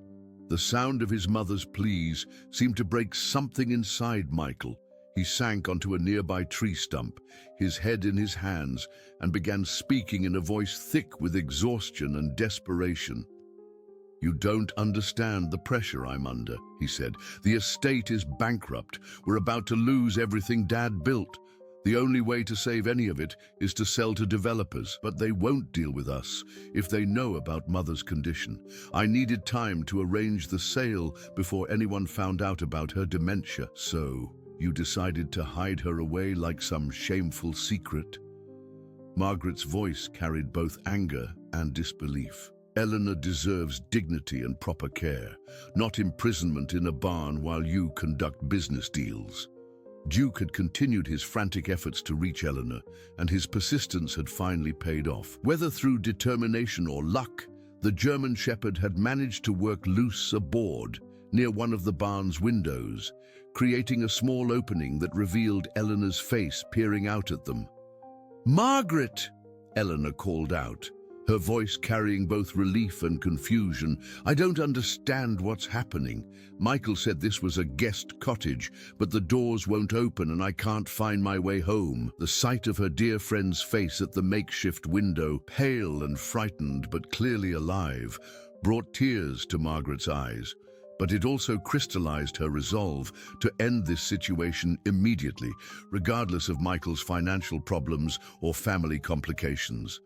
The sound of his mother's pleas seemed to break something inside Michael. He sank onto a nearby tree stump, his head in his hands, and began speaking in a voice thick with exhaustion and desperation. "You don't understand the pressure I'm under," he said. "The estate is bankrupt. We're about to lose everything Dad built. The only way to save any of it is to sell to developers, but they won't deal with us if they know about Mother's condition. I needed time to arrange the sale before anyone found out about her dementia. So you decided to hide her away like some shameful secret?" Margaret's voice carried both anger and disbelief. "Eleanor deserves dignity and proper care, not imprisonment in a barn while you conduct business deals." Duke had continued his frantic efforts to reach Eleanor, and his persistence had finally paid off. Whether through determination or luck, the German Shepherd had managed to work loose a board near one of the barn's windows, creating a small opening that revealed Eleanor's face peering out at them. "Margaret!" Eleanor called out, her voice carrying both relief and confusion. "I don't understand what's happening. Michael said this was a guest cottage, but the doors won't open and I can't find my way home." The sight of her dear friend's face at the makeshift window, pale and frightened but clearly alive, brought tears to Margaret's eyes. But it also crystallized her resolve to end this situation immediately, regardless of Michael's financial problems or family complications.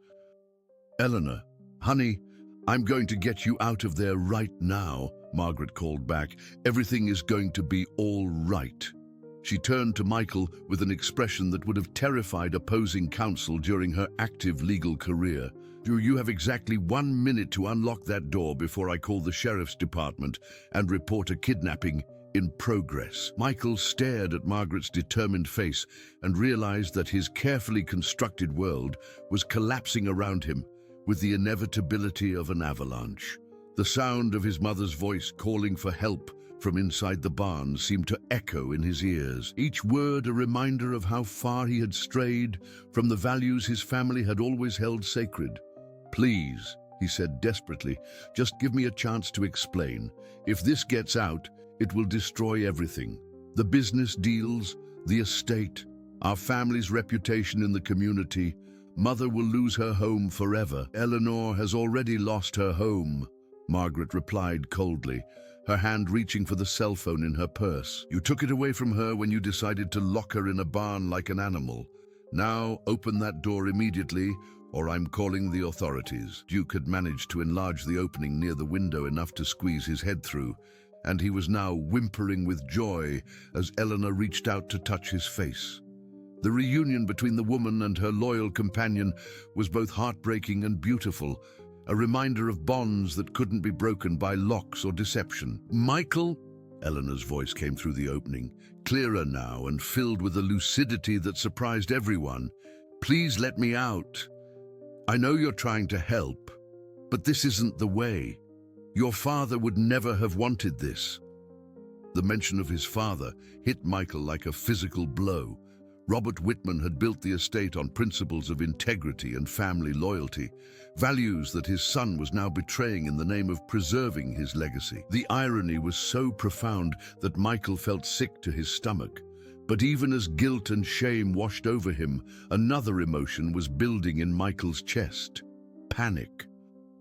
"Eleanor, honey, I'm going to get you out of there right now," Margaret called back. "Everything is going to be all right." She turned to Michael with an expression that would have terrified opposing counsel during her active legal career. "You have exactly 1 minute to unlock that door before I call the sheriff's department and report a kidnapping in progress." Michael stared at Margaret's determined face and realized that his carefully constructed world was collapsing around him with the inevitability of an avalanche. The sound of his mother's voice calling for help from inside the barn seemed to echo in his ears, each word a reminder of how far he had strayed from the values his family had always held sacred. "Please," he said desperately, "just give me a chance to explain. If this gets out, it will destroy everything. The business deals, the estate, our family's reputation in the community. Mother will lose her home forever." "Eleanor has already lost her home," Margaret replied coldly, her hand reaching for the cell phone in her purse. "You took it away from her when you decided to lock her in a barn like an animal. Now open that door immediately, or I'm calling the authorities." Duke had managed to enlarge the opening near the window enough to squeeze his head through, and he was now whimpering with joy as Eleanor reached out to touch his face. The reunion between the woman and her loyal companion was both heartbreaking and beautiful, a reminder of bonds that couldn't be broken by locks or deception. "Michael?" Eleanor's voice came through the opening, clearer now and filled with a lucidity that surprised everyone. "Please let me out. I know you're trying to help, but this isn't the way. Your father would never have wanted this." The mention of his father hit Michael like a physical blow. Robert Whitman had built the estate on principles of integrity and family loyalty, values that his son was now betraying in the name of preserving his legacy. The irony was so profound that Michael felt sick to his stomach. But even as guilt and shame washed over him, another emotion was building in Michael's chest: panic.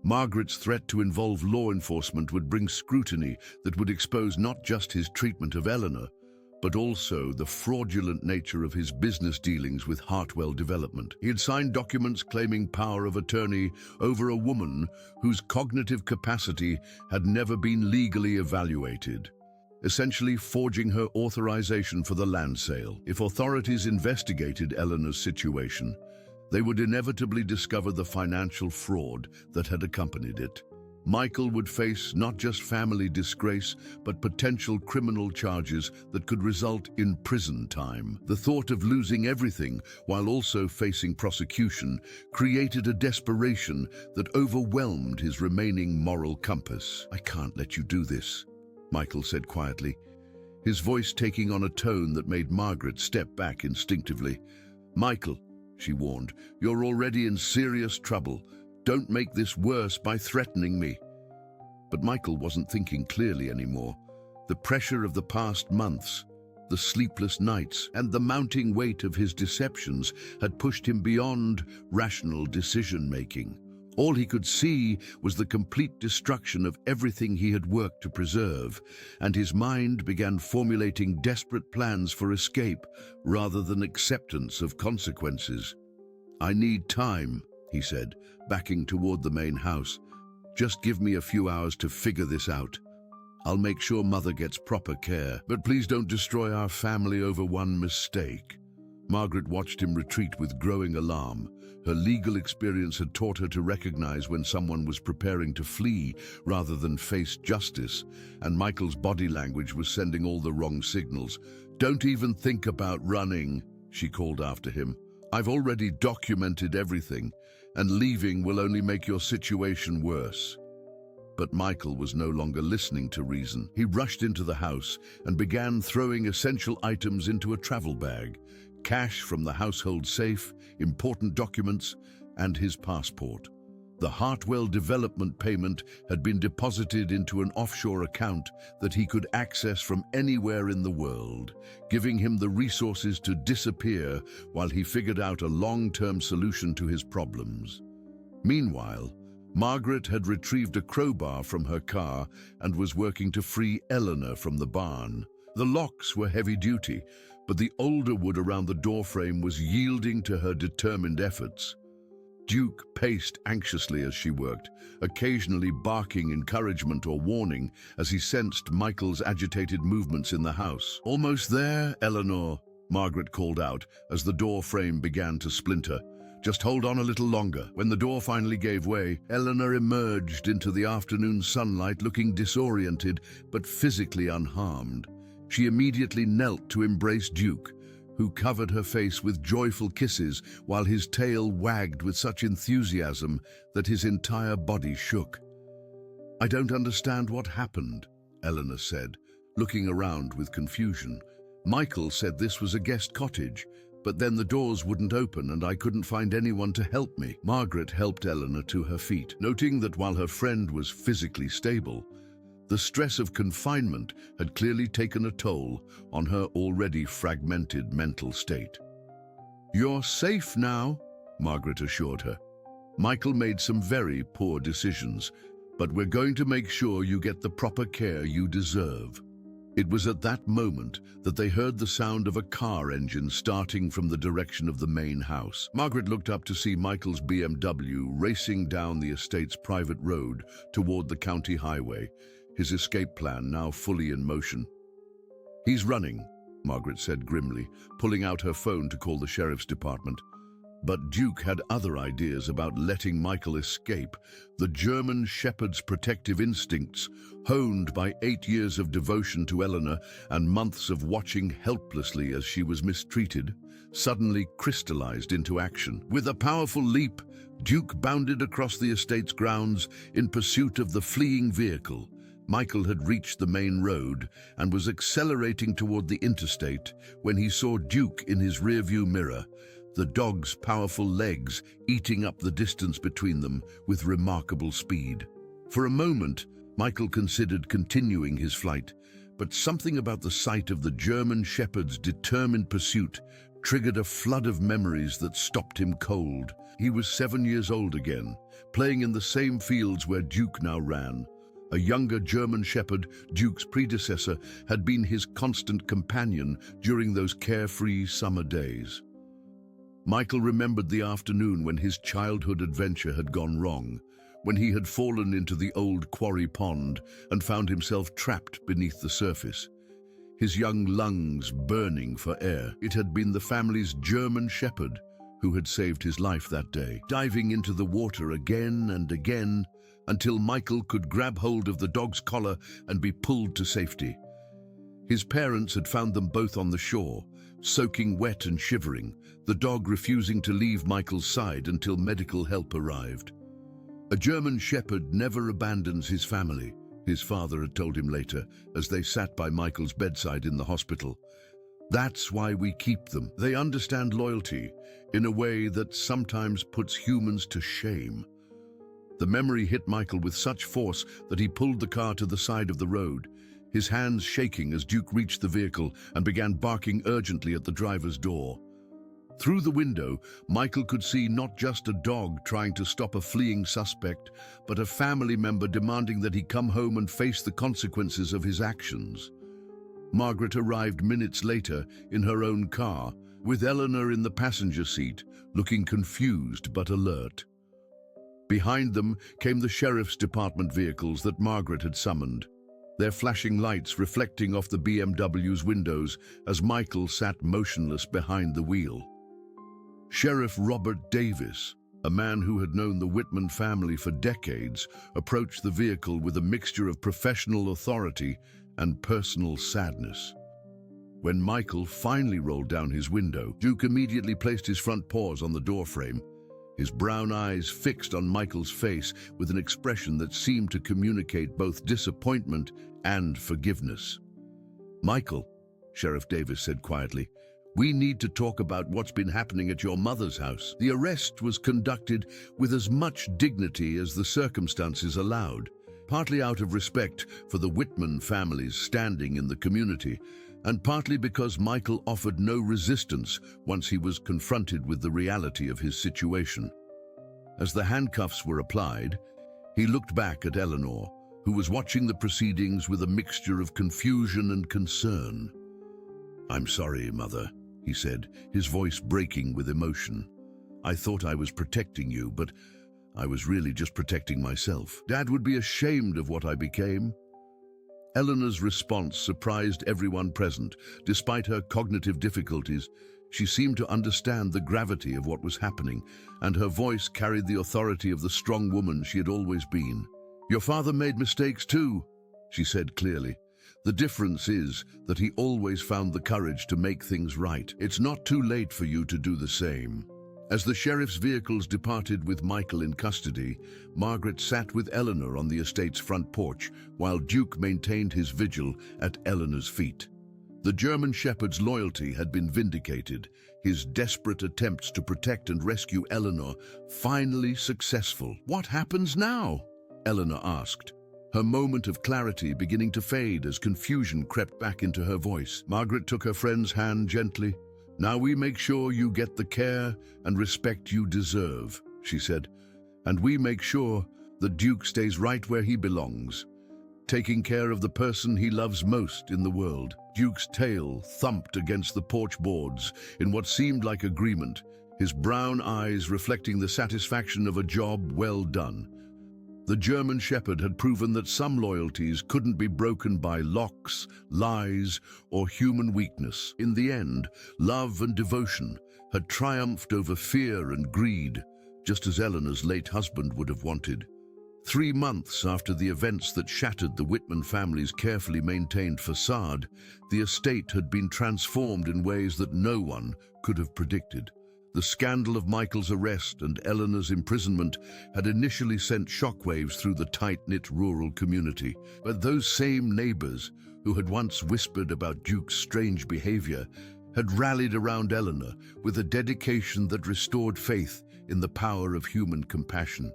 Margaret's threat to involve law enforcement would bring scrutiny that would expose not just his treatment of Eleanor, but also the fraudulent nature of his business dealings with Hartwell Development. He had signed documents claiming power of attorney over a woman whose cognitive capacity had never been legally evaluated, essentially forging her authorization for the land sale. If authorities investigated Eleanor's situation, they would inevitably discover the financial fraud that had accompanied it. Michael would face not just family disgrace, but potential criminal charges that could result in prison time. The thought of losing everything while also facing prosecution created a desperation that overwhelmed his remaining moral compass. "I can't let you do this," Michael said quietly, his voice taking on a tone that made Margaret step back instinctively. "Michael," she warned, "you're already in serious trouble. Don't make this worse by threatening me." But Michael wasn't thinking clearly anymore. The pressure of the past months, the sleepless nights, and the mounting weight of his deceptions had pushed him beyond rational decision-making. All he could see was the complete destruction of everything he had worked to preserve, and his mind began formulating desperate plans for escape rather than acceptance of consequences. "I need time," he said, backing toward the main house. "Just give me a few hours to figure this out. I'll make sure Mother gets proper care, but please don't destroy our family over one mistake." Margaret watched him retreat with growing alarm. Her legal experience had taught her to recognize when someone was preparing to flee rather than face justice, and Michael's body language was sending all the wrong signals. "Don't even think about running," she called after him. "I've already documented everything, and leaving will only make your situation worse." But Michael was no longer listening to reason. He rushed into the house and began throwing essential items into a travel bag: cash from the household safe, important documents, and his passport. The Hartwell Development payment had been deposited into an offshore account that he could access from anywhere in the world, giving him the resources to disappear while he figured out a long-term solution to his problems. Meanwhile, Margaret had retrieved a crowbar from her car and was working to free Eleanor from the barn. The locks were heavy-duty, but the older wood around the doorframe was yielding to her determined efforts. Duke paced anxiously as she worked, occasionally barking encouragement or warning as he sensed Michael's agitated movements in the house. "Almost there, Eleanor," Margaret called out as the door frame began to splinter. "Just hold on a little longer." When the door finally gave way, Eleanor emerged into the afternoon sunlight looking disoriented but physically unharmed. She immediately knelt to embrace Duke, who covered her face with joyful kisses while his tail wagged with such enthusiasm that his entire body shook. "I don't understand what happened," Eleanor said, looking around with confusion. "Michael said this was a guest cottage, but then the doors wouldn't open and I couldn't find anyone to help me." Margaret helped Eleanor to her feet, noting that while her friend was physically stable, the stress of confinement had clearly taken a toll on her already fragmented mental state. "You're safe now," Margaret assured her. "Michael made some very poor decisions, but we're going to make sure you get the proper care you deserve." It was at that moment that they heard the sound of a car engine starting from the direction of the main house. Margaret looked up to see Michael's BMW racing down the estate's private road toward the county highway, his escape plan now fully in motion. "He's running," Margaret said grimly, pulling out her phone to call the sheriff's department. But Duke had other ideas about letting Michael escape. The German shepherd's protective instincts, honed by 8 years of devotion to Eleanor and months of watching helplessly as she was mistreated, suddenly crystallized into action. With a powerful leap, Duke bounded across the estate's grounds in pursuit of the fleeing vehicle. Michael had reached the main road and was accelerating toward the interstate when he saw Duke in his rearview mirror, the dog's powerful legs eating up the distance between them with remarkable speed. For a moment, Michael considered continuing his flight, but something about the sight of the German shepherd's determined pursuit triggered a flood of memories that stopped him cold. He was 7 years old again, playing in the same fields where Duke now ran. A younger German Shepherd, Duke's predecessor, had been his constant companion during those carefree summer days. Michael remembered the afternoon when his childhood adventure had gone wrong, when he had fallen into the old quarry pond and found himself trapped beneath the surface, his young lungs burning for air. It had been the family's German Shepherd who had saved his life that day, diving into the water again and again until Michael could grab hold of the dog's collar and be pulled to safety. His parents had found them both on the shore, soaking wet and shivering, the dog refusing to leave Michael's side until medical help arrived. A German Shepherd never abandons his family, his father had told him later, as they sat by Michael's bedside in the hospital. That's why we keep them. They understand loyalty in a way that sometimes puts humans to shame. The memory hit Michael with such force that he pulled the car to the side of the road, his hands shaking as Duke reached the vehicle and began barking urgently at the driver's door. Through the window, Michael could see not just a dog trying to stop a fleeing suspect, but a family member demanding that he come home and face the consequences of his actions. Margaret arrived minutes later in her own car, with Eleanor in the passenger seat, looking confused but alert. Behind them came the sheriff's department vehicles that Margaret had summoned, their flashing lights reflecting off the BMW's windows as Michael sat motionless behind the wheel. Sheriff Robert Davis, a man who had known the Whitman family for decades, approached the vehicle with a mixture of professional authority and personal sadness. When Michael finally rolled down his window, Duke immediately placed his front paws on the doorframe, his brown eyes fixed on Michael's face with an expression that seemed to communicate both disappointment and forgiveness. "Michael," Sheriff Davis said quietly, "we need to talk about what's been happening at your mother's house." The arrest was conducted with as much dignity as the circumstances allowed, partly out of respect for the Whitman family's standing in the community, and partly because Michael offered no resistance once he was confronted with the reality of his situation. As the handcuffs were applied, he looked back at Eleanor, who was watching the proceedings with a mixture of confusion and concern. "I'm sorry, Mother," he said, his voice breaking with emotion. "I thought I was protecting you, but I was really just protecting myself. Dad would be ashamed of what I became." Eleanor's response surprised everyone present. Despite her cognitive difficulties, she seemed to understand the gravity of what was happening, and her voice carried the authority of the strong woman she had always been. "Your father made mistakes too," she said clearly. "The difference is that he always found the courage to make things right. It's not too late for you to do the same." As the sheriff's vehicles departed with Michael in custody, Margaret sat with Eleanor on the estate's front porch, while Duke maintained his vigil at Eleanor's feet. The German Shepherd's loyalty had been vindicated, his desperate attempts to protect and rescue Eleanor finally successful. "What happens now?" Eleanor asked, her moment of clarity beginning to fade as confusion crept back into her voice. Margaret took her friend's hand gently. "Now we make sure you get the care and respect you deserve," she said, "and we make sure the Duke stays right where he belongs, taking care of the person he loves most in the world." Duke's tail thumped against the porch boards in what seemed like agreement, his brown eyes reflecting the satisfaction of a job well done. The German Shepherd had proven that some loyalties couldn't be broken by locks, lies, or human weakness. In the end, love and devotion had triumphed over fear and greed, just as Eleanor's late husband would have wanted. 3 months after the events that shattered the Whitman family's carefully maintained facade, the estate had been transformed in ways that no one could have predicted. The scandal of Michael's arrest and Eleanor's imprisonment had initially sent shockwaves through the tight-knit rural community, but those same neighbors who had once whispered about Duke's strange behavior had rallied around Eleanor with a dedication that restored faith in the power of human compassion.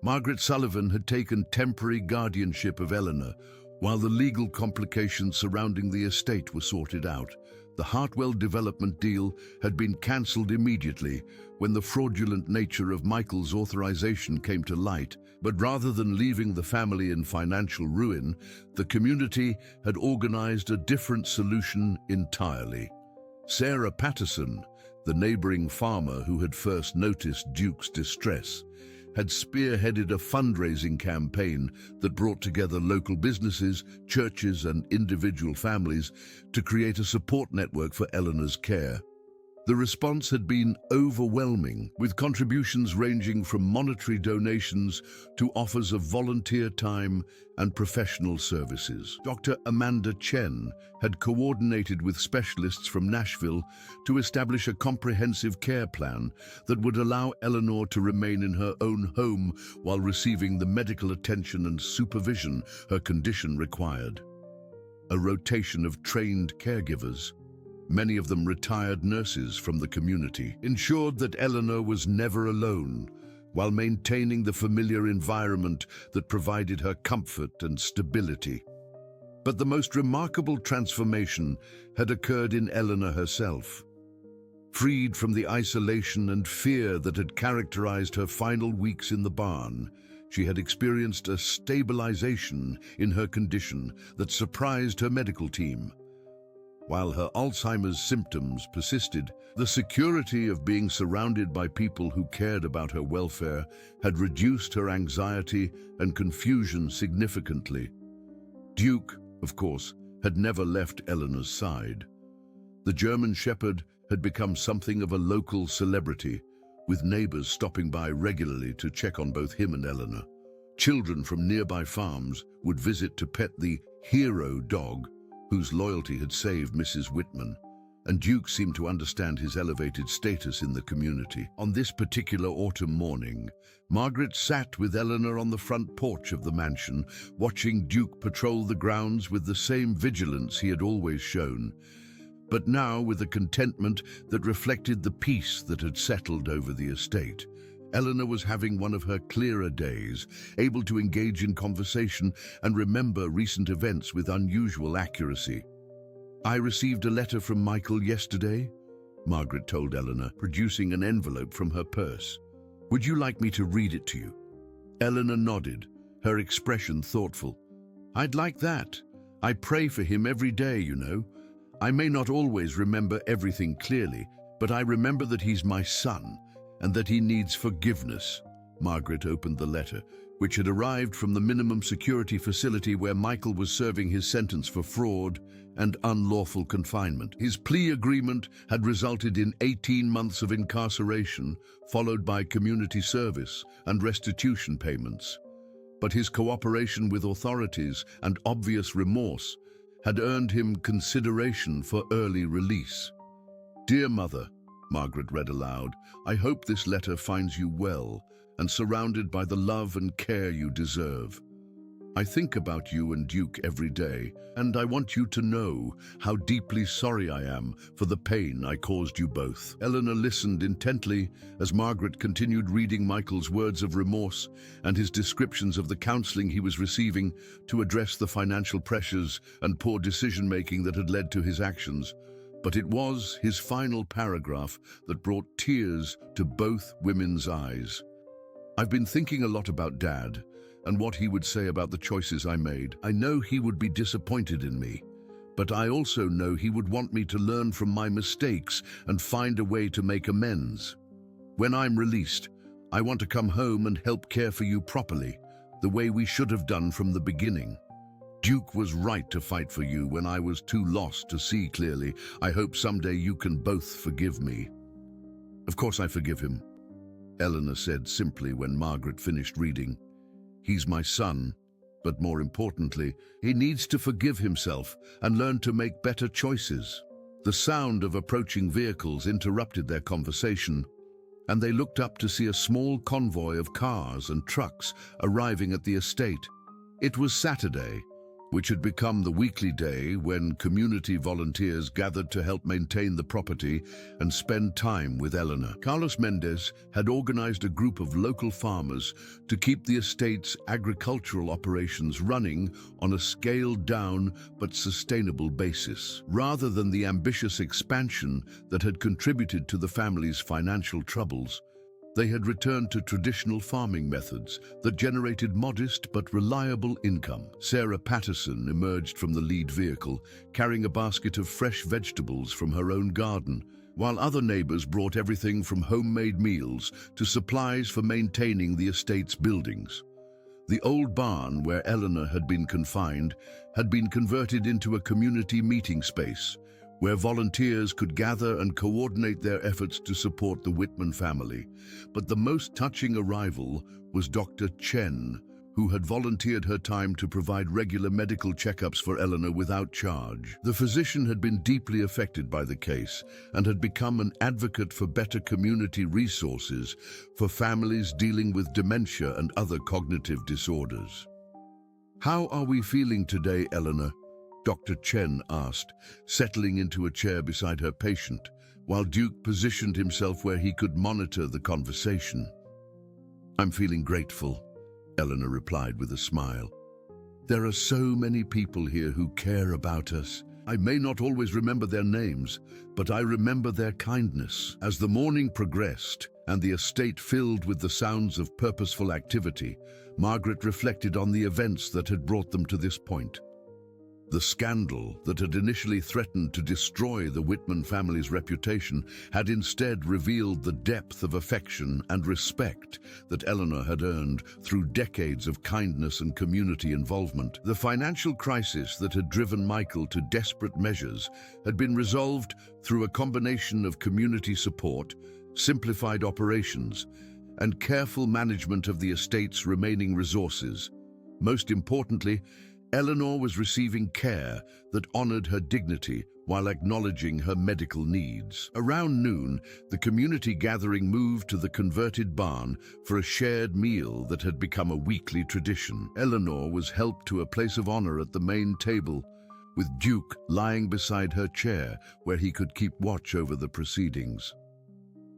Margaret Sullivan had taken temporary guardianship of Eleanor, while the legal complications surrounding the estate were sorted out. The Hartwell development deal had been cancelled immediately when the fraudulent nature of Michael's authorization came to light, but rather than leaving the family in financial ruin, the community had organized a different solution entirely. Sarah Patterson, the neighboring farmer who had first noticed Duke's distress, had spearheaded a fundraising campaign that brought together local businesses, churches, and individual families to create a support network for Eleanor's care. The response had been overwhelming, with contributions ranging from monetary donations to offers of volunteer time and professional services. Dr. Amanda Chen had coordinated with specialists from Nashville to establish a comprehensive care plan that would allow Eleanor to remain in her own home while receiving the medical attention and supervision her condition required. A rotation of trained caregivers, many of them retired nurses from the community, ensured that Eleanor was never alone, while maintaining the familiar environment that provided her comfort and stability. But the most remarkable transformation had occurred in Eleanor herself. Freed from the isolation and fear that had characterized her final weeks in the barn, she had experienced a stabilization in her condition that surprised her medical team. While her Alzheimer's symptoms persisted, the security of being surrounded by people who cared about her welfare had reduced her anxiety and confusion significantly. Duke, of course, had never left Eleanor's side. The German Shepherd had become something of a local celebrity, with neighbors stopping by regularly to check on both him and Eleanor. Children from nearby farms would visit to pet the hero dog, whose loyalty had saved Mrs. Whitman, and Duke seemed to understand his elevated status in the community. On this particular autumn morning, Margaret sat with Eleanor on the front porch of the mansion, watching Duke patrol the grounds with the same vigilance he had always shown, but now with a contentment that reflected the peace that had settled over the estate. Eleanor was having one of her clearer days, able to engage in conversation and remember recent events with unusual accuracy. "I received a letter from Michael yesterday," Margaret told Eleanor, producing an envelope from her purse. "Would you like me to read it to you?" Eleanor nodded, her expression thoughtful. "I'd like that. I pray for him every day, you know. I may not always remember everything clearly, but I remember that he's my son, and that he needs forgiveness." Margaret opened the letter, which had arrived from the minimum security facility where Michael was serving his sentence for fraud and unlawful confinement. His plea agreement had resulted in 18 months of incarceration, followed by community service and restitution payments. But his cooperation with authorities and obvious remorse had earned him consideration for early release. "Dear Mother," Margaret read aloud, "I hope this letter finds you well and surrounded by the love and care you deserve. I think about you and Duke every day, and I want you to know how deeply sorry I am for the pain I caused you both." Eleanor listened intently as Margaret continued reading Michael's words of remorse and his descriptions of the counseling he was receiving to address the financial pressures and poor decision-making that had led to his actions. But it was his final paragraph that brought tears to both women's eyes. "I've been thinking a lot about Dad and what he would say about the choices I made. I know he would be disappointed in me, but I also know he would want me to learn from my mistakes and find a way to make amends. When I'm released, I want to come home and help care for you properly, the way we should have done from the beginning. Duke was right to fight for you when I was too lost to see clearly. I hope someday you can both forgive me." "Of course I forgive him," Eleanor said simply when Margaret finished reading. "He's my son, but more importantly, he needs to forgive himself and learn to make better choices." The sound of approaching vehicles interrupted their conversation, and they looked up to see a small convoy of cars and trucks arriving at the estate. It was Saturday, which had become the weekly day when community volunteers gathered to help maintain the property and spend time with Eleanor. Carlos Mendez had organized a group of local farmers to keep the estate's agricultural operations running on a scaled-down but sustainable basis. Rather than the ambitious expansion that had contributed to the family's financial troubles, they had returned to traditional farming methods that generated modest but reliable income. Sarah Patterson emerged from the lead vehicle, carrying a basket of fresh vegetables from her own garden, while other neighbors brought everything from homemade meals to supplies for maintaining the estate's buildings. The old barn where Eleanor had been confined had been converted into a community meeting space, where volunteers could gather and coordinate their efforts to support the Whitman family. But the most touching arrival was Dr. Chen, who had volunteered her time to provide regular medical checkups for Eleanor without charge. The physician had been deeply affected by the case and had become an advocate for better community resources for families dealing with dementia and other cognitive disorders. "How are we feeling today, Eleanor?" Dr. Chen asked, settling into a chair beside her patient, while Duke positioned himself where he could monitor the conversation. "I'm feeling grateful," Eleanor replied with a smile. "There are so many people here who care about us. I may not always remember their names, but I remember their kindness." As the morning progressed and the estate filled with the sounds of purposeful activity, Margaret reflected on the events that had brought them to this point. The scandal that had initially threatened to destroy the Whitman family's reputation had instead revealed the depth of affection and respect that Eleanor had earned through decades of kindness and community involvement. The financial crisis that had driven Michael to desperate measures had been resolved through a combination of community support, simplified operations, and careful management of the estate's remaining resources. Most importantly, Eleanor was receiving care that honored her dignity while acknowledging her medical needs. Around noon, the community gathering moved to the converted barn for a shared meal that had become a weekly tradition. Eleanor was helped to a place of honor at the main table, with Duke lying beside her chair where he could keep watch over the proceedings.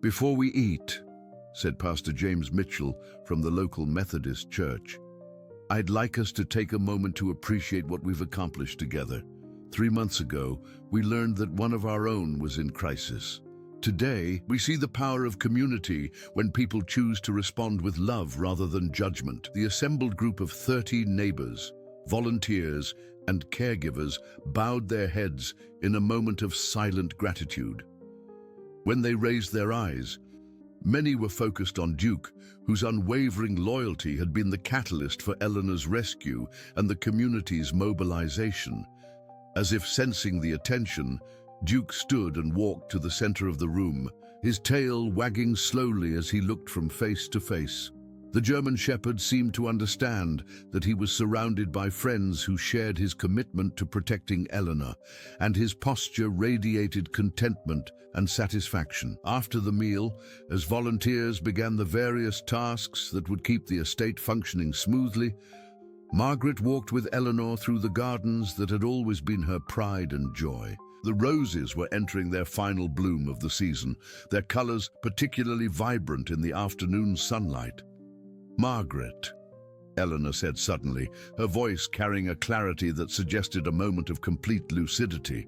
"Before we eat," said Pastor James Mitchell from the local Methodist church, "I'd like us to take a moment to appreciate what we've accomplished together. 3 months ago, we learned that one of our own was in crisis. Today, we see the power of community when people choose to respond with love rather than judgment." The assembled group of 30 neighbors, volunteers, and caregivers bowed their heads in a moment of silent gratitude. When they raised their eyes, many were focused on Duke, whose unwavering loyalty had been the catalyst for Eleanor's rescue and the community's mobilization. As if sensing the attention, Duke stood and walked to the center of the room, his tail wagging slowly as he looked from face to face. The German Shepherd seemed to understand that he was surrounded by friends who shared his commitment to protecting Eleanor, and his posture radiated contentment and satisfaction. After the meal, as volunteers began the various tasks that would keep the estate functioning smoothly, Margaret walked with Eleanor through the gardens that had always been her pride and joy. The roses were entering their final bloom of the season, their colors particularly vibrant in the afternoon sunlight. "Margaret," Eleanor said suddenly, her voice carrying a clarity that suggested a moment of complete lucidity,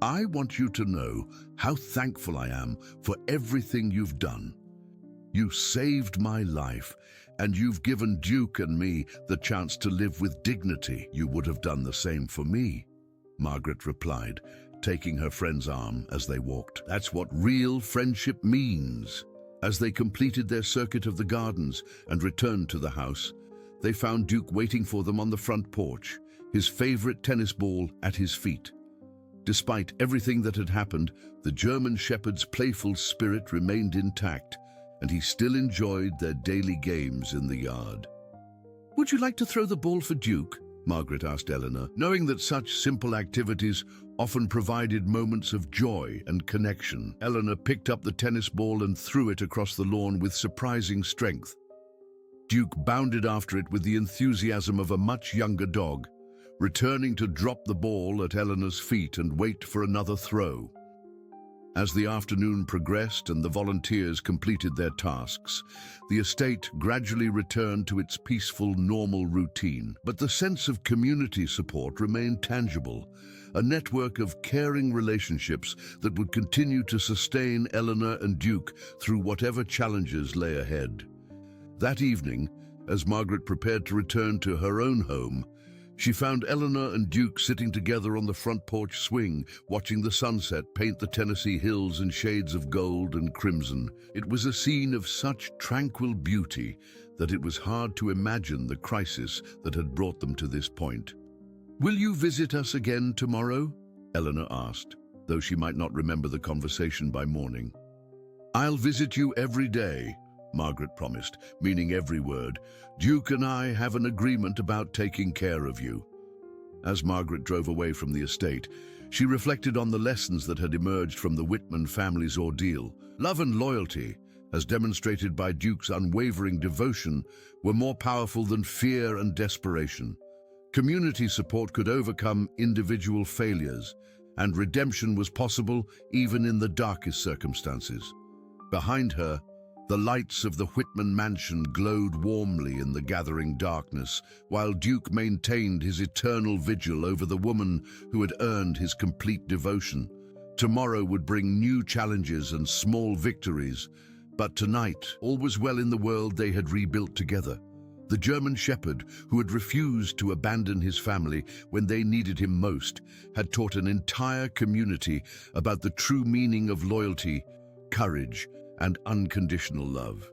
"I want you to know how thankful I am for everything you've done. You saved my life, and you've given Duke and me the chance to live with dignity. You would have done the same for me," Margaret replied, taking her friend's arm as they walked. "That's what real friendship means." As they completed their circuit of the gardens and returned to the house, they found Duke waiting for them on the front porch, his favorite tennis ball at his feet. Despite everything that had happened, the German Shepherd's playful spirit remained intact, and he still enjoyed their daily games in the yard. "Would you like to throw the ball for Duke?" Margaret asked Eleanor, knowing that such simple activities often provided moments of joy and connection. Eleanor picked up the tennis ball and threw it across the lawn with surprising strength. Duke bounded after it with the enthusiasm of a much younger dog, returning to drop the ball at Eleanor's feet and wait for another throw. As the afternoon progressed and the volunteers completed their tasks, the estate gradually returned to its peaceful, normal routine. But the sense of community support remained tangible, a network of caring relationships that would continue to sustain Eleanor and Duke through whatever challenges lay ahead. That evening, as Margaret prepared to return to her own home, she found Eleanor and Duke sitting together on the front porch swing, watching the sunset paint the Tennessee hills in shades of gold and crimson. It was a scene of such tranquil beauty that it was hard to imagine the crisis that had brought them to this point. "Will you visit us again tomorrow?" Eleanor asked, though she might not remember the conversation by morning. "I'll visit you every day," Margaret promised, meaning every word. "Duke and I have an agreement about taking care of you." As Margaret drove away from the estate, she reflected on the lessons that had emerged from the Whitman family's ordeal. Love and loyalty, as demonstrated by Duke's unwavering devotion, were more powerful than fear and desperation. Community support could overcome individual failures, and redemption was possible even in the darkest circumstances. Behind her, the lights of the Whitman mansion glowed warmly in the gathering darkness, while Duke maintained his eternal vigil over the woman who had earned his complete devotion. Tomorrow would bring new challenges and small victories, but tonight, all was well in the world they had rebuilt together. The German shepherd, who had refused to abandon his family when they needed him most, had taught an entire community about the true meaning of loyalty, courage, and unconditional love.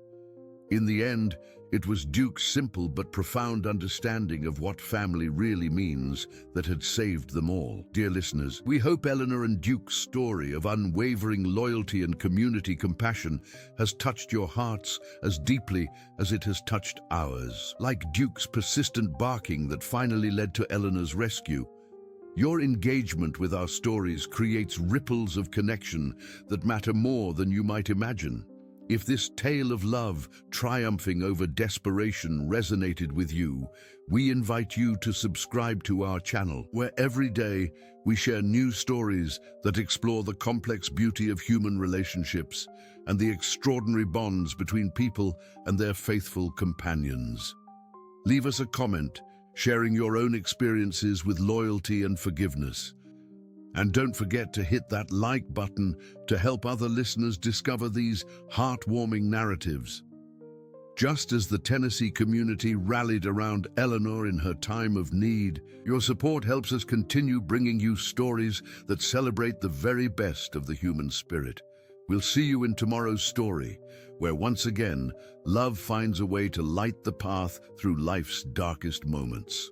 In the end, it was Duke's simple but profound understanding of what family really means that had saved them all. Dear listeners, we hope Eleanor and Duke's story of unwavering loyalty and community compassion has touched your hearts as deeply as it has touched ours. Like Duke's persistent barking that finally led to Eleanor's rescue, your engagement with our stories creates ripples of connection that matter more than you might imagine. If this tale of love triumphing over desperation resonated with you, we invite you to subscribe to our channel, where every day we share new stories that explore the complex beauty of human relationships and the extraordinary bonds between people and their faithful companions. Leave us a comment, sharing your own experiences with loyalty and forgiveness. And don't forget to hit that like button to help other listeners discover these heartwarming narratives. Just as the Tennessee community rallied around Eleanor in her time of need, your support helps us continue bringing you stories that celebrate the very best of the human spirit. We'll see you in tomorrow's story, where once again, love finds a way to light the path through life's darkest moments.